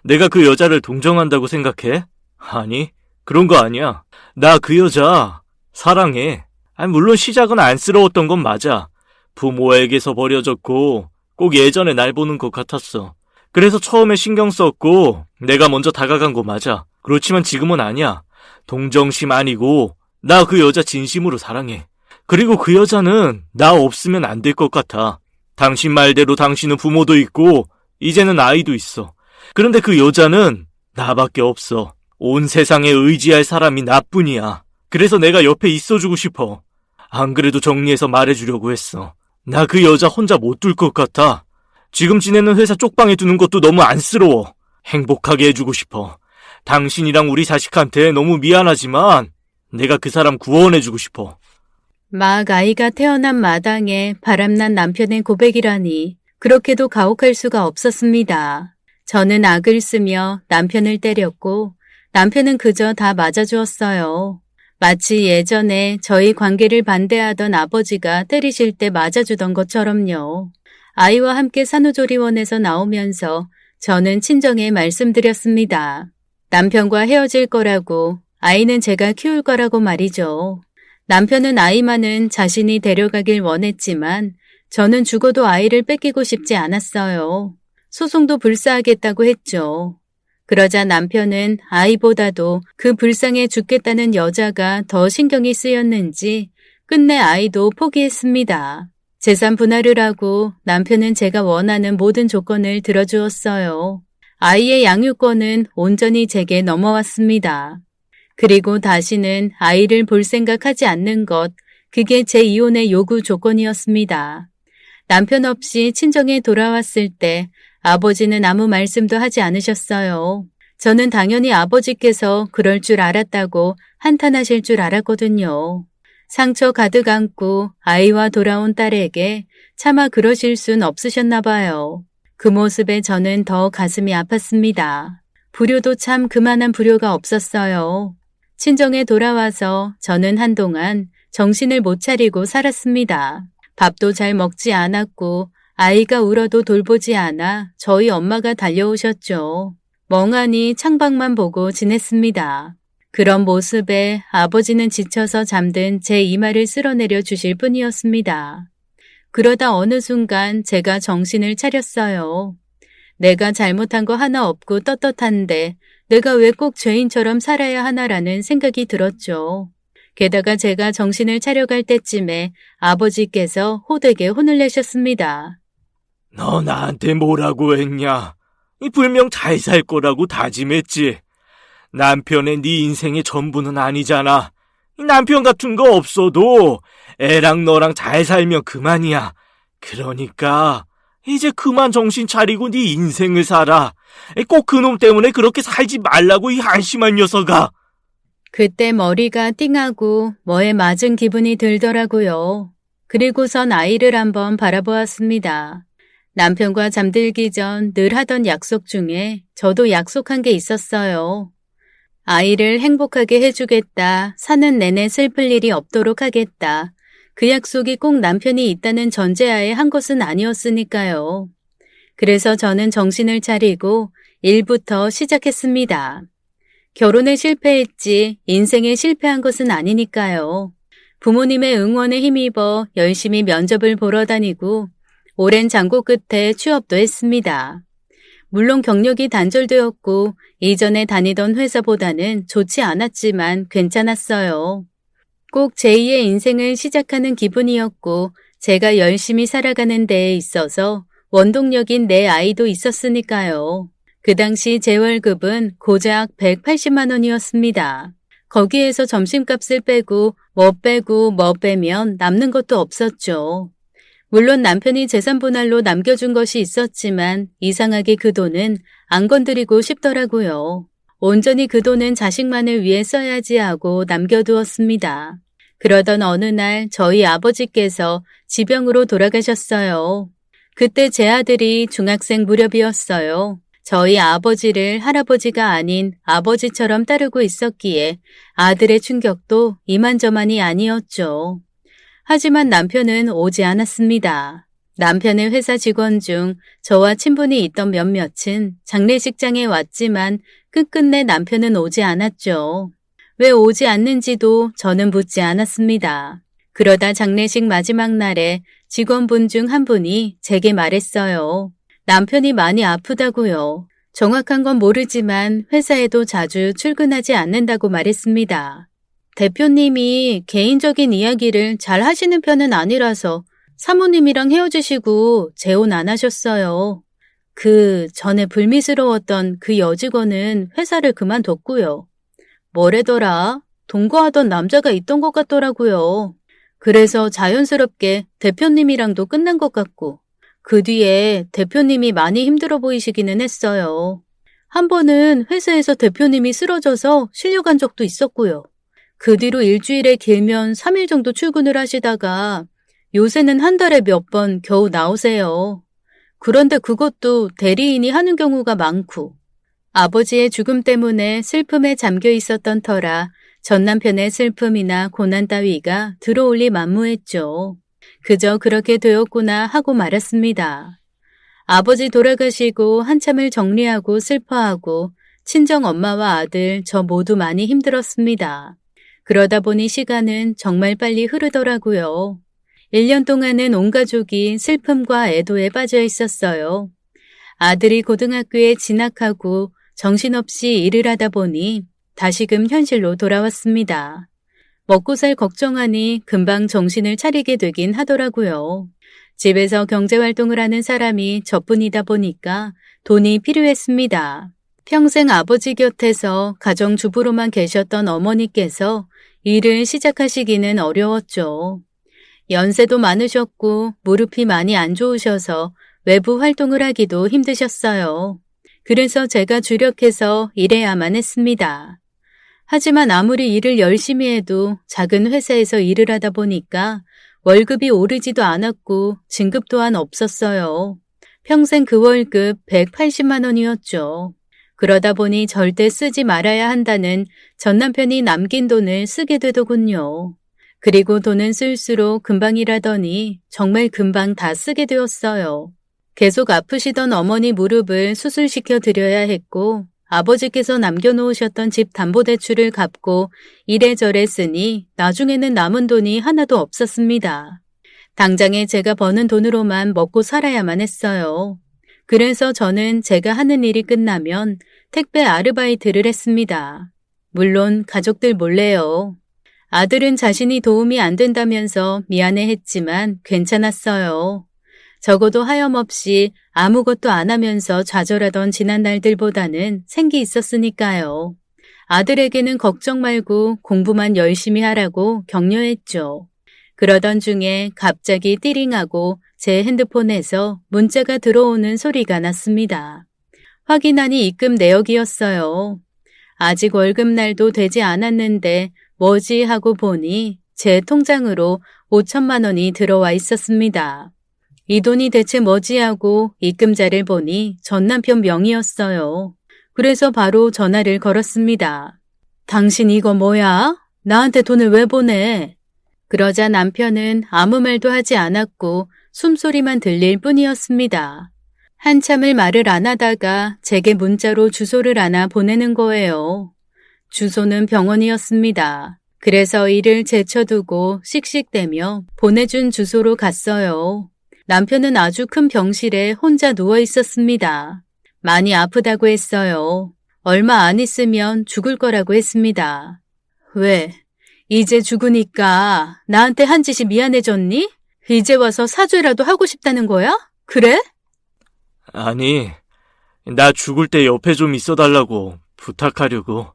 내가 그 여자를 동정한다고 생각해? 아니, 그런 거 아니야. 나 그 여자 사랑해. 아니, 물론 시작은 안쓰러웠던 건 맞아. 부모에게서 버려졌고 꼭 예전에 날 보는 것 같았어. 그래서 처음에 신경 썼고 내가 먼저 다가간 거 맞아. 그렇지만 지금은 아니야. 동정심 아니고 나 그 여자 진심으로 사랑해. 그리고 그 여자는 나 없으면 안 될 것 같아. 당신 말대로 당신은 부모도 있고 이제는 아이도 있어. 그런데 그 여자는 나밖에 없어. 온 세상에 의지할 사람이 나뿐이야. 그래서 내가 옆에 있어주고 싶어. 안 그래도 정리해서 말해주려고 했어. 나 그 여자 혼자 못 둘 것 같아. 지금 지내는 회사 쪽방에 두는 것도 너무 안쓰러워. 행복하게 해주고 싶어. 당신이랑 우리 자식한테 너무 미안하지만 내가 그 사람 구원해주고 싶어. 막 아이가 태어난 마당에 바람난 남편의 고백이라니 그렇게도 가혹할 수가 없었습니다. 저는 악을 쓰며 남편을 때렸고 남편은 그저 다 맞아주었어요. 마치 예전에 저희 관계를 반대하던 아버지가 때리실 때 맞아주던 것처럼요. 아이와 함께 산후조리원에서 나오면서 저는 친정에 말씀드렸습니다. 남편과 헤어질 거라고, 아이는 제가 키울 거라고 말이죠. 남편은 아이만은 자신이 데려가길 원했지만 저는 죽어도 아이를 뺏기고 싶지 않았어요. 소송도 불사하겠다고 했죠. 그러자 남편은 아이보다도 그 불쌍해 죽겠다는 여자가 더 신경이 쓰였는지 끝내 아이도 포기했습니다. 재산 분할을 하고 남편은 제가 원하는 모든 조건을 들어주었어요. 아이의 양육권은 온전히 제게 넘어왔습니다. 그리고 다시는 아이를 볼 생각하지 않는 것, 그게 제 이혼의 요구 조건이었습니다. 남편 없이 친정에 돌아왔을 때 아버지는 아무 말씀도 하지 않으셨어요. 저는 당연히 아버지께서 그럴 줄 알았다고 한탄하실 줄 알았거든요. 상처 가득 안고 아이와 돌아온 딸에게 차마 그러실 순 없으셨나 봐요. 그 모습에 저는 더 가슴이 아팠습니다. 불효도 참 그만한 불효가 없었어요. 친정에 돌아와서 저는 한동안 정신을 못 차리고 살았습니다. 밥도 잘 먹지 않았고 아이가 울어도 돌보지 않아 저희 엄마가 달려오셨죠. 멍하니 창밖만 보고 지냈습니다. 그런 모습에 아버지는 지쳐서 잠든 제 이마를 쓸어내려 주실 뿐이었습니다. 그러다 어느 순간 제가 정신을 차렸어요. 내가 잘못한 거 하나 없고 떳떳한데 내가 왜 꼭 죄인처럼 살아야 하나라는 생각이 들었죠. 게다가 제가 정신을 차려갈 때쯤에 아버지께서 호되게 혼을 내셨습니다. 너 나한테 뭐라고 했냐? 이 분명 잘 살 거라고 다짐했지. 남편의 네 인생의 전부는 아니잖아. 이 남편 같은 거 없어도 애랑 너랑 잘 살면 그만이야. 그러니까 이제 그만 정신 차리고 네 인생을 살아. 꼭 그놈 때문에 그렇게 살지 말라고 이 한심한 녀석아. 그때 머리가 띵하고 뭐에 맞은 기분이 들더라고요. 그리고선 아이를 한번 바라보았습니다. 남편과 잠들기 전 늘 하던 약속 중에 저도 약속한 게 있었어요. 아이를 행복하게 해주겠다. 사는 내내 슬플 일이 없도록 하겠다. 그 약속이 꼭 남편이 있다는 전제하에 한 것은 아니었으니까요. 그래서 저는 정신을 차리고 일부터 시작했습니다. 결혼에 실패했지 인생에 실패한 것은 아니니까요. 부모님의 응원에 힘입어 열심히 면접을 보러 다니고 오랜 장고 끝에 취업도 했습니다. 물론 경력이 단절되었고 이전에 다니던 회사보다는 좋지 않았지만 괜찮았어요. 꼭 제2의 인생을 시작하는 기분이었고 제가 열심히 살아가는 데에 있어서 원동력인 내 아이도 있었으니까요. 그 당시 제 월급은 고작 180만 원이었습니다. 거기에서 점심값을 빼고 뭐 빼면 남는 것도 없었죠. 물론 남편이 재산 분할로 남겨준 것이 있었지만 이상하게 그 돈은 안 건드리고 싶더라고요. 온전히 그 돈은 자식만을 위해 써야지 하고 남겨두었습니다. 그러던 어느 날 저희 아버지께서 지병으로 돌아가셨어요. 그때 제 아들이 중학생 무렵이었어요. 저희 아버지를 할아버지가 아닌 아버지처럼 따르고 있었기에 아들의 충격도 이만저만이 아니었죠. 하지만 남편은 오지 않았습니다. 남편의 회사 직원 중 저와 친분이 있던 몇몇은 장례식장에 왔지만 끝끝내 남편은 오지 않았죠. 왜 오지 않는지도 저는 묻지 않았습니다. 그러다 장례식 마지막 날에 직원분 중 한 분이 제게 말했어요. 남편이 많이 아프다고요. 정확한 건 모르지만 회사에도 자주 출근하지 않는다고 말했습니다. 대표님이 개인적인 이야기를 잘 하시는 편은 아니라서 사모님이랑 헤어지시고 재혼 안 하셨어요. 그 전에 불미스러웠던 그 여직원은 회사를 그만뒀고요. 뭐래더라? 동거하던 남자가 있던 것 같더라고요. 그래서 자연스럽게 대표님이랑도 끝난 것 같고, 그 뒤에 대표님이 많이 힘들어 보이시기는 했어요. 한 번은 회사에서 대표님이 쓰러져서 실려간 적도 있었고요. 그 뒤로 일주일에 길면 3일 정도 출근을 하시다가 요새는 한 달에 몇 번 겨우 나오세요. 그런데 그것도 대리인이 하는 경우가 많고, 아버지의 죽음 때문에 슬픔에 잠겨 있었던 터라 전 남편의 슬픔이나 고난 따위가 들어올리 만무했죠. 그저 그렇게 되었구나 하고 말았습니다. 아버지 돌아가시고 한참을 정리하고 슬퍼하고 친정 엄마와 아들 저 모두 많이 힘들었습니다. 그러다 보니 시간은 정말 빨리 흐르더라고요. 1년 동안은 온 가족이 슬픔과 애도에 빠져 있었어요. 아들이 고등학교에 진학하고 정신없이 일을 하다 보니 다시금 현실로 돌아왔습니다. 먹고 살 걱정하니 금방 정신을 차리게 되긴 하더라고요. 집에서 경제활동을 하는 사람이 저뿐이다 보니까 돈이 필요했습니다. 평생 아버지 곁에서 가정주부로만 계셨던 어머니께서 일을 시작하시기는 어려웠죠. 연세도 많으셨고 무릎이 많이 안 좋으셔서 외부 활동을 하기도 힘드셨어요. 그래서 제가 주력해서 일해야만 했습니다. 하지만 아무리 일을 열심히 해도 작은 회사에서 일을 하다 보니까 월급이 오르지도 않았고 진급 또한 없었어요. 평생 그 월급 180만 원이었죠. 그러다 보니 절대 쓰지 말아야 한다는 전 남편이 남긴 돈을 쓰게 되더군요. 그리고 돈은 쓸수록 금방이라더니 정말 금방 다 쓰게 되었어요. 계속 아프시던 어머니 무릎을 수술시켜 드려야 했고 아버지께서 남겨놓으셨던 집 담보대출을 갚고 이래저래 쓰니 나중에는 남은 돈이 하나도 없었습니다. 당장에 제가 버는 돈으로만 먹고 살아야만 했어요. 그래서 저는 제가 하는 일이 끝나면 택배 아르바이트를 했습니다. 물론 가족들 몰래요. 아들은 자신이 도움이 안 된다면서 미안해했지만 괜찮았어요. 적어도 하염없이 아무것도 안 하면서 좌절하던 지난 날들보다는 생기 있었으니까요. 아들에게는 걱정 말고 공부만 열심히 하라고 격려했죠. 그러던 중에 갑자기 띠링하고 제 핸드폰에서 문자가 들어오는 소리가 났습니다. 확인하니 입금 내역이었어요. 아직 월급날도 되지 않았는데 뭐지 하고 보니 제 통장으로 5천만 원이 들어와 있었습니다. 이 돈이 대체 뭐지 하고 입금자를 보니 전 남편 명의였어요. 그래서 바로 전화를 걸었습니다. 당신 이거 뭐야? 나한테 돈을 왜 보내? 그러자 남편은 아무 말도 하지 않았고 숨소리만 들릴 뿐이었습니다. 한참을 말을 안 하다가 제게 문자로 주소를 하나 보내는 거예요. 주소는 병원이었습니다. 그래서 일을 제쳐두고 씩씩대며 보내준 주소로 갔어요. 남편은 아주 큰 병실에 혼자 누워 있었습니다. 많이 아프다고 했어요. 얼마 안 있으면 죽을 거라고 했습니다. 왜? 이제 죽으니까 나한테 한 짓이 미안해졌니? 이제 와서 사죄라도 하고 싶다는 거야? 그래? 아니, 나 죽을 때 옆에 좀 있어달라고 부탁하려고.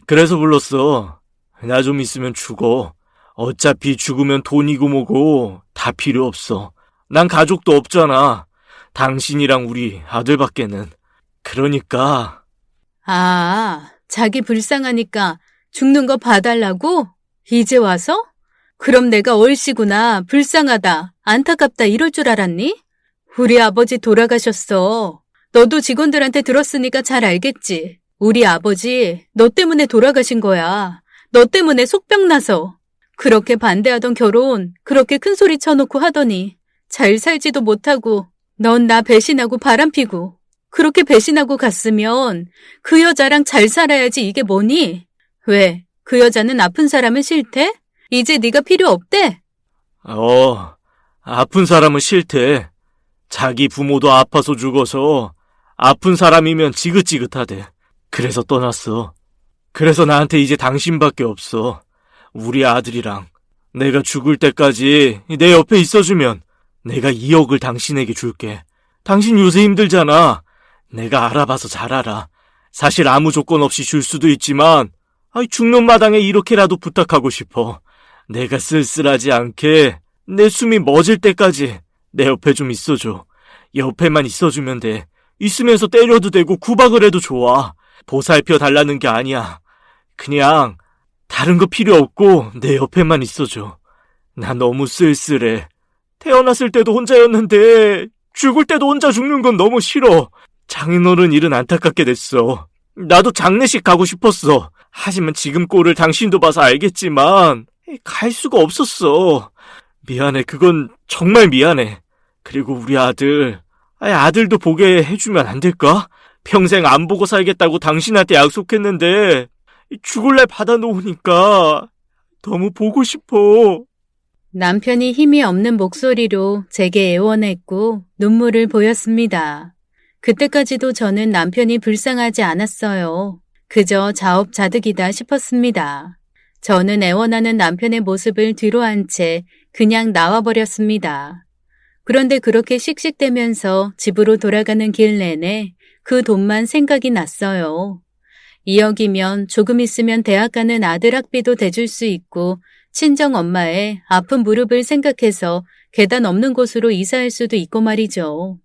그래서 불렀어. 나 좀 있으면 죽어. 어차피 죽으면 돈이고 뭐고 다 필요 없어. 난 가족도 없잖아. 당신이랑 우리 아들밖에는. 그러니까. 아, 자기 불쌍하니까 죽는 거 봐달라고? 이제 와서? 그럼 내가 얼씨구나, 불쌍하다, 안타깝다 이럴 줄 알았니? 우리 아버지 돌아가셨어. 너도 직원들한테 들었으니까 잘 알겠지. 우리 아버지 너 때문에 돌아가신 거야. 너 때문에 속병 나서. 그렇게 반대하던 결혼 그렇게 큰 소리 쳐놓고 하더니 잘 살지도 못하고 넌 나 배신하고 바람피고 그렇게 배신하고 갔으면 그 여자랑 잘 살아야지 이게 뭐니? 왜? 그 여자는 아픈 사람은 싫대? 이제 네가 필요 없대? 아픈 사람은 싫대. 자기 부모도 아파서 죽어서 아픈 사람이면 지긋지긋하대. 그래서 떠났어. 그래서 나한테 이제 당신밖에 없어. 우리 아들이랑. 내가 죽을 때까지 내 옆에 있어주면 내가 2억을 당신에게 줄게. 당신 요새 힘들잖아. 내가 알아봐서 잘 알아. 사실 아무 조건 없이 줄 수도 있지만 죽는 마당에 이렇게라도 부탁하고 싶어. 내가 쓸쓸하지 않게 내 숨이 멎을 때까지 내 옆에 좀 있어줘. 옆에만 있어주면 돼. 있으면서 때려도 되고 구박을 해도 좋아. 보살펴 달라는 게 아니야. 그냥 다른 거 필요 없고 내 옆에만 있어줘. 나 너무 쓸쓸해. 태어났을 때도 혼자였는데 죽을 때도 혼자 죽는 건 너무 싫어. 장인어른 일은 안타깝게 됐어. 나도 장례식 가고 싶었어. 하지만 지금 꼴을 당신도 봐서 알겠지만 갈 수가 없었어. 미안해. 그건 정말 미안해. 그리고 우리 아들도 보게 해주면 안 될까? 평생 안 보고 살겠다고 당신한테 약속했는데 죽을 날 받아놓으니까 너무 보고 싶어. 남편이 힘이 없는 목소리로 제게 애원했고 눈물을 보였습니다. 그때까지도 저는 남편이 불쌍하지 않았어요. 그저 자업자득이다 싶었습니다. 저는 애원하는 남편의 모습을 뒤로 한 채 그냥 나와버렸습니다. 그런데 그렇게 씩씩대면서 집으로 돌아가는 길 내내 그 돈만 생각이 났어요. 2억이면 조금 있으면 대학 가는 아들 학비도 대줄 수 있고 친정 엄마의 아픈 무릎을 생각해서 계단 없는 곳으로 이사할 수도 있고 말이죠.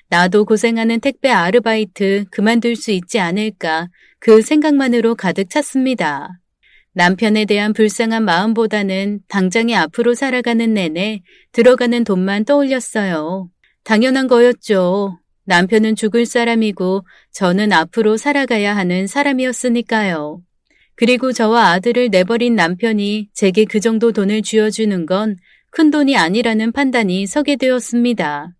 나도 고생하는 택배 아르바이트 그만둘 수 있지 않을까 그 생각만으로 가득 찼습니다. 남편에 대한 불쌍한 마음보다는 당장에 앞으로 살아가는 내내 들어가는 돈만 떠올렸어요. 당연한 거였죠. 남편은 죽을 사람이고 저는 앞으로 살아가야 하는 사람이었으니까요. 그리고 저와 아들을 내버린 남편이 제게 그 정도 돈을 쥐어주는 건 큰 돈이 아니라는 판단이 서게 되었습니다.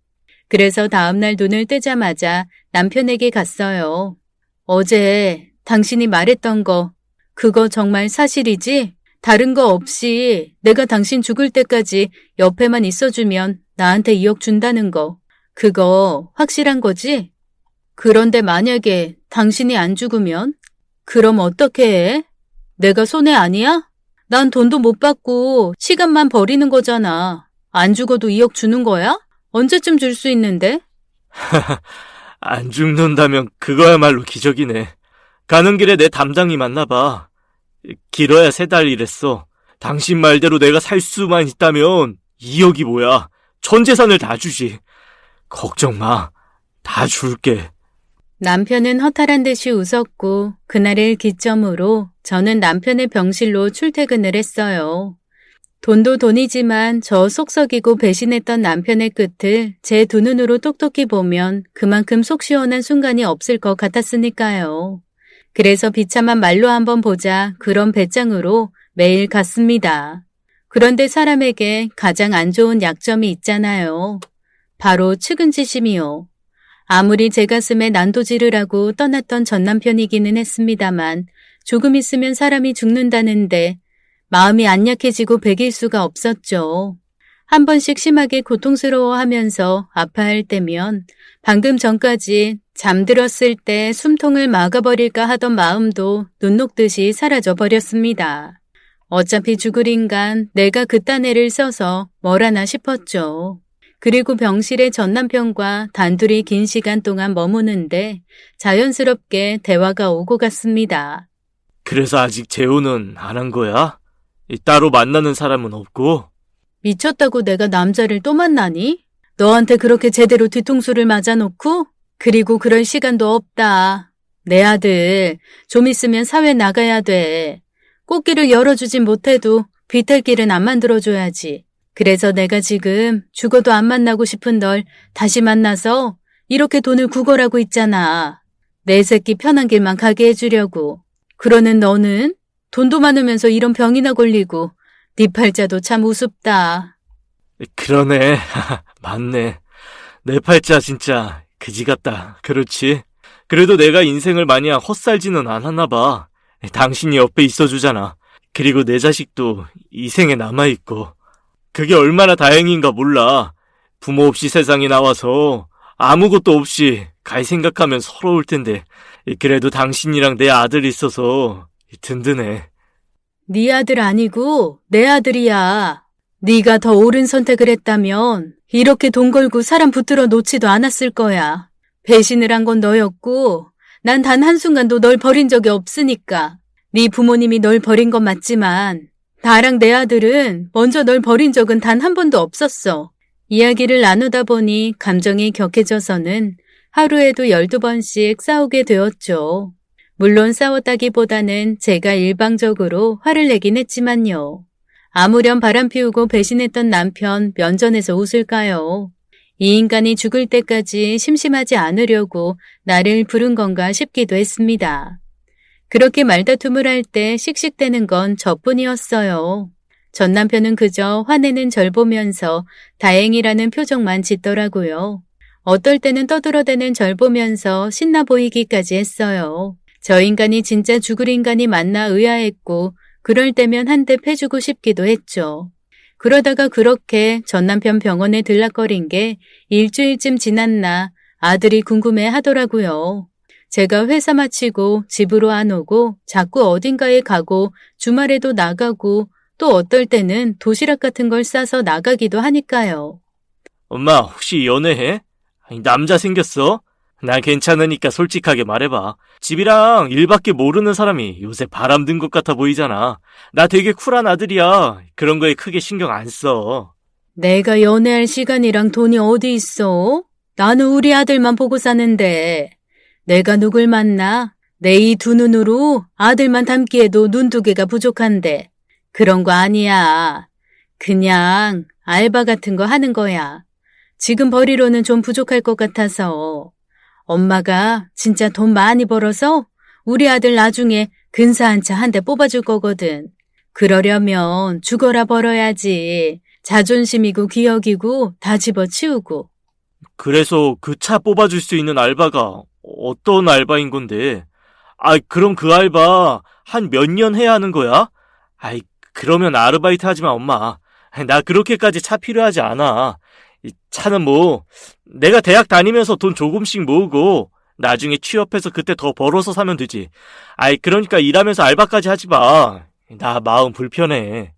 그래서 다음날 눈을 뜨자마자 남편에게 갔어요. 어제 당신이 말했던 거 그거 정말 사실이지? 다른 거 없이 내가 당신 죽을 때까지 옆에만 있어주면 나한테 2억 준다는 거. 그거 확실한 거지? 그런데 만약에 당신이 안 죽으면? 그럼 어떻게 해? 내가 손해 아니야? 난 돈도 못 받고 시간만 버리는 거잖아. 안 죽어도 2억 주는 거야? 언제쯤 줄 수 있는데? 안 죽는다면 그거야말로 기적이네. 가는 길에 내 담당이 만나봐. 길어야 3달 일했어. 당신 말대로 내가 살 수만 있다면 2억이 뭐야. 전 재산을 다 주지. 걱정 마. 다 줄게. 남편은 허탈한 듯이 웃었고 그날을 기점으로 저는 남편의 병실로 출퇴근을 했어요. 돈도 돈이지만 저 속썩이고 배신했던 남편의 끝을 제 두 눈으로 똑똑히 보면 그만큼 속 시원한 순간이 없을 것 같았으니까요. 그래서 비참한 말로 한번 보자 그런 배짱으로 매일 갔습니다. 그런데 사람에게 가장 안 좋은 약점이 있잖아요. 바로 측은지심이요. 아무리 제 가슴에 난도질을 하고 떠났던 전 남편이기는 했습니다만 조금 있으면 사람이 죽는다는데 마음이 안 약해지고 배길 수가 없었죠. 한 번씩 심하게 고통스러워하면서 아파할 때면 방금 전까지 잠들었을 때 숨통을 막아버릴까 하던 마음도 눈 녹듯이 사라져버렸습니다. 어차피 죽을 인간 내가 그딴 애를 써서 뭘 하나 싶었죠. 그리고 병실에 전 남편과 단둘이 긴 시간 동안 머무는데 자연스럽게 대화가 오고 갔습니다. 그래서 아직 재혼은 안 한 거야? 따로 만나는 사람은 없고? 미쳤다고 내가 남자를 또 만나니? 너한테 그렇게 제대로 뒤통수를 맞아놓고? 그리고 그럴 시간도 없다. 내 아들 좀 있으면 사회 나가야 돼. 꽃길을 열어주진 못해도 비탈길은 안 만들어줘야지. 그래서 내가 지금 죽어도 안 만나고 싶은 널 다시 만나서 이렇게 돈을 구걸하고 있잖아. 내 새끼 편한 길만 가게 해주려고. 그러는 너는 돈도 많으면서 이런 병이나 걸리고 네 팔자도 참 우습다. 그러네. 맞네. 내 팔자 진짜 그지 같다. 그렇지. 그래도 내가 인생을 마냥 헛살지는 않았나 봐. 당신이 옆에 있어주잖아. 그리고 내 자식도 이 생에 남아있고. 그게 얼마나 다행인가 몰라. 부모 없이 세상에 나와서 아무것도 없이 갈 생각하면 서러울 텐데 그래도 당신이랑 내 아들이 있어서 든든해. 네 아들 아니고 내 아들이야. 네가 더 옳은 선택을 했다면 이렇게 돈 걸고 사람 붙들어 놓지도 않았을 거야. 배신을 한 건 너였고 난 단 한순간도 널 버린 적이 없으니까. 네 부모님이 널 버린 건 맞지만 나랑 내 아들은 먼저 널 버린 적은 단 한 번도 없었어. 이야기를 나누다 보니 감정이 격해져서는 하루에도 12번씩 싸우게 되었죠. 물론 싸웠다기보다는 제가 일방적으로 화를 내긴 했지만요. 아무렴 바람 피우고 배신했던 남편 면전에서 웃을까요? 이 인간이 죽을 때까지 심심하지 않으려고 나를 부른 건가 싶기도 했습니다. 그렇게 말다툼을 할 때 씩씩대는 건 저뿐이었어요. 전 남편은 그저 화내는 절 보면서 다행이라는 표정만 짓더라고요. 어떨 때는 떠들어대는 절 보면서 신나 보이기까지 했어요. 저 인간이 진짜 죽을 인간이 맞나 의아했고 그럴 때면 한 대 패주고 싶기도 했죠. 그러다가 그렇게 전 남편 병원에 들락거린 게 일주일쯤 지났나 아들이 궁금해 하더라고요. 제가 회사 마치고 집으로 안 오고 자꾸 어딘가에 가고 주말에도 나가고 또 어떨 때는 도시락 같은 걸 싸서 나가기도 하니까요. 엄마, 혹시 연애해? 아니, 남자 생겼어? 난 괜찮으니까 솔직하게 말해봐. 집이랑 일밖에 모르는 사람이 요새 바람든 것 같아 보이잖아. 나 되게 쿨한 아들이야. 그런 거에 크게 신경 안 써. 내가 연애할 시간이랑 돈이 어디 있어? 나는 우리 아들만 보고 사는데. 내가 누굴 만나? 내 이 두 눈으로 아들만 담기에도 눈 두 개가 부족한데. 그런 거 아니야. 그냥 알바 같은 거 하는 거야. 지금 벌이로는 좀 부족할 것 같아서. 엄마가 진짜 돈 많이 벌어서 우리 아들 나중에 근사한 차 한 대 뽑아줄 거거든. 그러려면 죽어라 벌어야지. 자존심이고 기억이고 다 집어치우고. 그래서 그 차 뽑아줄 수 있는 알바가 어떤 알바인 건데? 그럼 그 알바 한 몇 년 해야 하는 거야? 그러면 아르바이트 하지 마, 엄마. 나 그렇게까지 차 필요하지 않아. 이 차는 내가 대학 다니면서 돈 조금씩 모으고 나중에 취업해서 그때 더 벌어서 사면 되지. 그러니까 일하면서 알바까지 하지 마. 나 마음 불편해.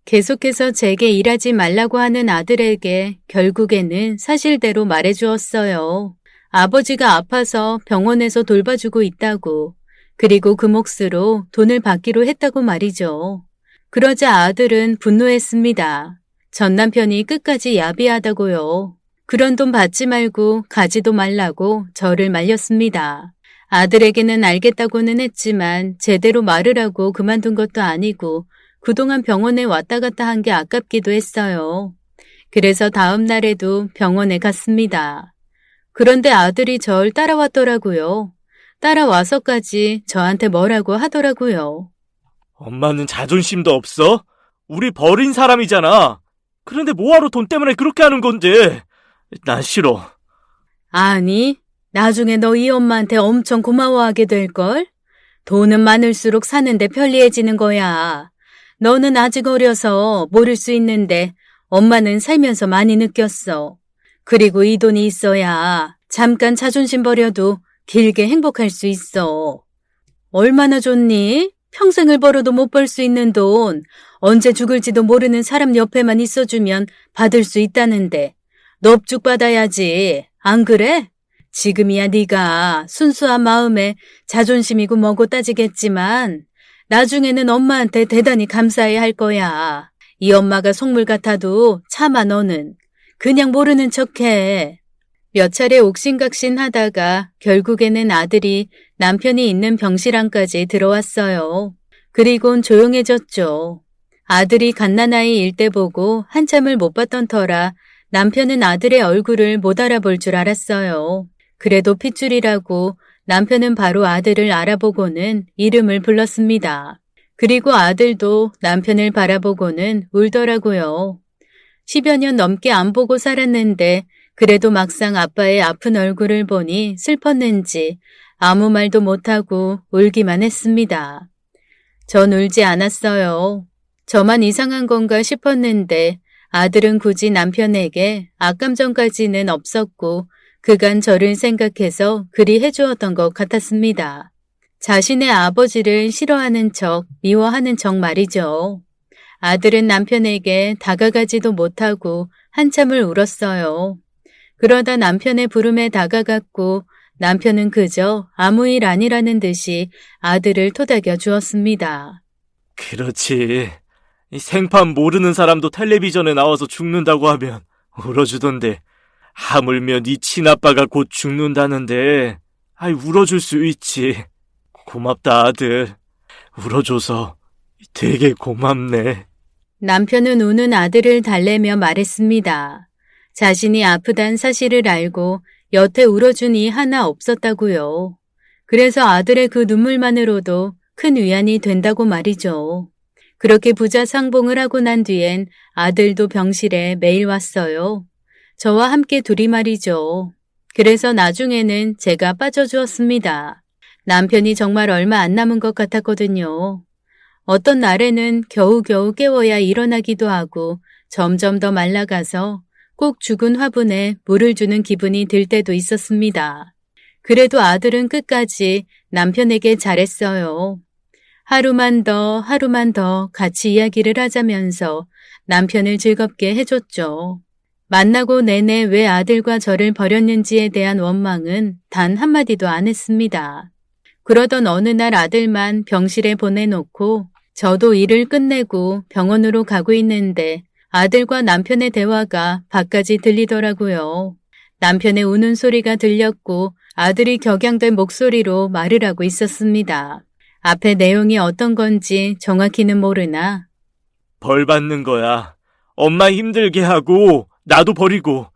계속해서 제게 일하지 말라고 하는 아들에게 결국에는 사실대로 말해주었어요. 아버지가 아파서 병원에서 돌봐주고 있다고, 그리고 그 몫으로 돈을 받기로 했다고 말이죠. 그러자 아들은 분노했습니다. 전 남편이 끝까지 야비하다고요. 그런 돈 받지 말고 가지도 말라고 저를 말렸습니다. 아들에게는 알겠다고는 했지만 제대로 말을 하고 그만둔 것도 아니고 그동안 병원에 왔다 갔다 한 게 아깝기도 했어요. 그래서 다음 날에도 병원에 갔습니다. 그런데 아들이 절 따라왔더라고요. 따라와서까지 저한테 뭐라고 하더라고요. 엄마는 자존심도 없어? 우리 버린 사람이잖아. 그런데 뭐하러 돈 때문에 그렇게 하는 건데? 난 싫어. 아니, 나중에 너 이 엄마한테 엄청 고마워하게 될걸? 돈은 많을수록 사는데 편리해지는 거야. 너는 아직 어려서 모를 수 있는데 엄마는 살면서 많이 느꼈어. 그리고 이 돈이 있어야 잠깐 자존심 버려도 길게 행복할 수 있어. 얼마나 좋니? 평생을 벌어도 못 벌 수 있는 돈, 언제 죽을지도 모르는 사람 옆에만 있어주면 받을 수 있다는데 넙죽 받아야지. 안 그래? 지금이야 네가 순수한 마음에 자존심이고 뭐고 따지겠지만 나중에는 엄마한테 대단히 감사해야 할 거야. 이 엄마가 속물 같아도 차마 너는 그냥 모르는 척해. 몇 차례 옥신각신 하다가 결국에는 아들이 남편이 있는 병실안까지 들어왔어요. 그리곤 조용해졌죠. 아들이 갓난아이 일 때 보고 한참을 못 봤던 터라 남편은 아들의 얼굴을 못 알아볼 줄 알았어요. 그래도 핏줄이라고 남편은 바로 아들을 알아보고는 이름을 불렀습니다. 그리고 아들도 남편을 바라보고는 울더라고요. 10여 년 넘게 안 보고 살았는데 그래도 막상 아빠의 아픈 얼굴을 보니 슬펐는지 아무 말도 못하고 울기만 했습니다. 전 울지 않았어요. 저만 이상한 건가 싶었는데 아들은 굳이 남편에게 악감정까지는 없었고 그간 저를 생각해서 그리 해주었던 것 같았습니다. 자신의 아버지를 싫어하는 척, 미워하는 척 말이죠. 아들은 남편에게 다가가지도 못하고 한참을 울었어요. 그러다 남편의 부름에 다가갔고 남편은 그저 아무 일 아니라는 듯이 아들을 토닥여 주었습니다. 그렇지. 이 생판 모르는 사람도 텔레비전에 나와서 죽는다고 하면 울어주던데 하물며 네 친아빠가 곧 죽는다는데 울어줄 수 있지. 고맙다 아들. 울어줘서 되게 고맙네. 남편은 우는 아들을 달래며 말했습니다. 자신이 아프단 사실을 알고 여태 울어준 이 하나 없었다고요. 그래서 아들의 그 눈물만으로도 큰 위안이 된다고 말이죠. 그렇게 부자 상봉을 하고 난 뒤엔 아들도 병실에 매일 왔어요. 저와 함께 둘이 말이죠. 그래서 나중에는 제가 빠져주었습니다. 남편이 정말 얼마 안 남은 것 같았거든요. 어떤 날에는 겨우겨우 깨워야 일어나기도 하고 점점 더 말라가서 꼭 죽은 화분에 물을 주는 기분이 들 때도 있었습니다. 그래도 아들은 끝까지 남편에게 잘했어요. 하루만 더 같이 이야기를 하자면서 남편을 즐겁게 해줬죠. 만나고 내내 왜 아들과 저를 버렸는지에 대한 원망은 단 한마디도 안 했습니다. 그러던 어느 날 아들만 병실에 보내놓고 저도 일을 끝내고 병원으로 가고 있는데 아들과 남편의 대화가 밖까지 들리더라고요. 남편의 우는 소리가 들렸고 아들이 격양된 목소리로 말을 하고 있었습니다. 앞에 내용이 어떤 건지 정확히는 모르나 벌 받는 거야. 엄마 힘들게 하고 나도 버리고.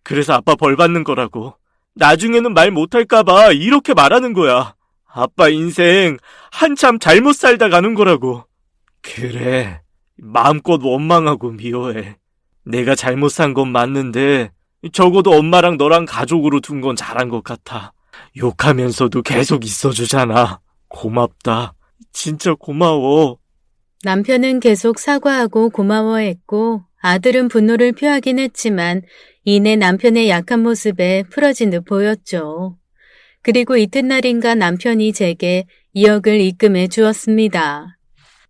그래서 아빠 벌 받는 거라고. 나중에는 말 못할까봐 이렇게 말하는 거야. 아빠 인생 한참 잘못 살다 가는 거라고. 그래, 마음껏 원망하고 미워해. 내가 잘못 산 건 맞는데 적어도 엄마랑 너랑 가족으로 둔 건 잘한 것 같아. 욕하면서도 계속 있어주잖아. 고맙다. 진짜 고마워. 남편은 계속 사과하고 고마워했고 아들은 분노를 표하긴 했지만 이내 남편의 약한 모습에 풀어진 듯 보였죠. 그리고 이튿날인가 남편이 제게 2억을 입금해 주었습니다.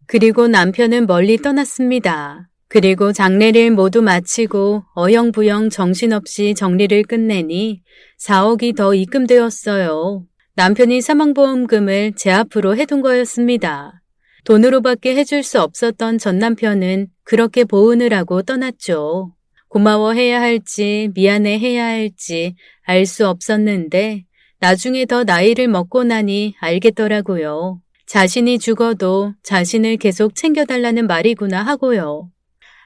그리고 남편은 멀리 떠났습니다. 그리고 장례를 모두 마치고 어영부영 정신없이 정리를 끝내니 4억이 더 입금되었어요. 남편이 사망보험금을 제 앞으로 해둔 거였습니다. 돈으로밖에 해줄 수 없었던 전 남편은 그렇게 보은을 하고 떠났죠. 고마워해야 할지 미안해해야 할지 알 수 없었는데 나중에 더 나이를 먹고 나니 알겠더라고요. 자신이 죽어도 자신을 계속 챙겨달라는 말이구나 하고요.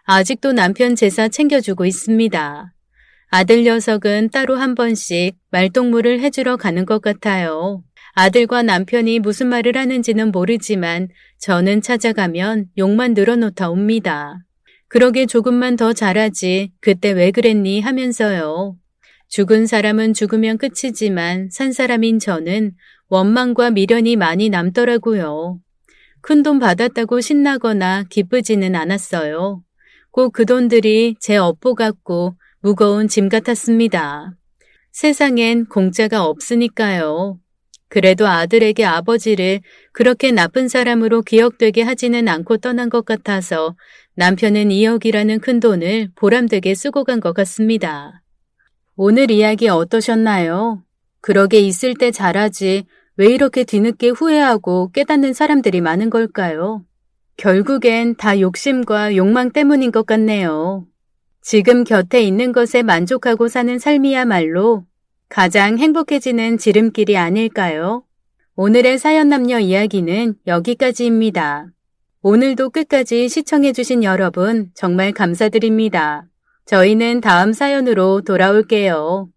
아직도 남편 제사 챙겨주고 있습니다. 아들 녀석은 따로 한 번씩 말동무를 해주러 가는 것 같아요. 아들과 남편이 무슨 말을 하는지는 모르지만 저는 찾아가면 욕만 늘어놓다 옵니다. 그러게 조금만 더 잘하지 그때 왜 그랬니 하면서요. 죽은 사람은 죽으면 끝이지만 산 사람인 저는 원망과 미련이 많이 남더라고요. 큰돈 받았다고 신나거나 기쁘지는 않았어요. 꼭 그 돈들이 제 업보 같고 무거운 짐 같았습니다. 세상엔 공짜가 없으니까요. 그래도 아들에게 아버지를 그렇게 나쁜 사람으로 기억되게 하지는 않고 떠난 것 같아서 남편은 2억이라는 큰 돈을 보람되게 쓰고 간 것 같습니다. 오늘 이야기 어떠셨나요? 그러게 있을 때 잘하지 왜 이렇게 뒤늦게 후회하고 깨닫는 사람들이 많은 걸까요? 결국엔 다 욕심과 욕망 때문인 것 같네요. 지금 곁에 있는 것에 만족하고 사는 삶이야말로 가장 행복해지는 지름길이 아닐까요? 오늘의 사연남녀 이야기는 여기까지입니다. 오늘도 끝까지 시청해주신 여러분 정말 감사드립니다. 저희는 다음 사연으로 돌아올게요.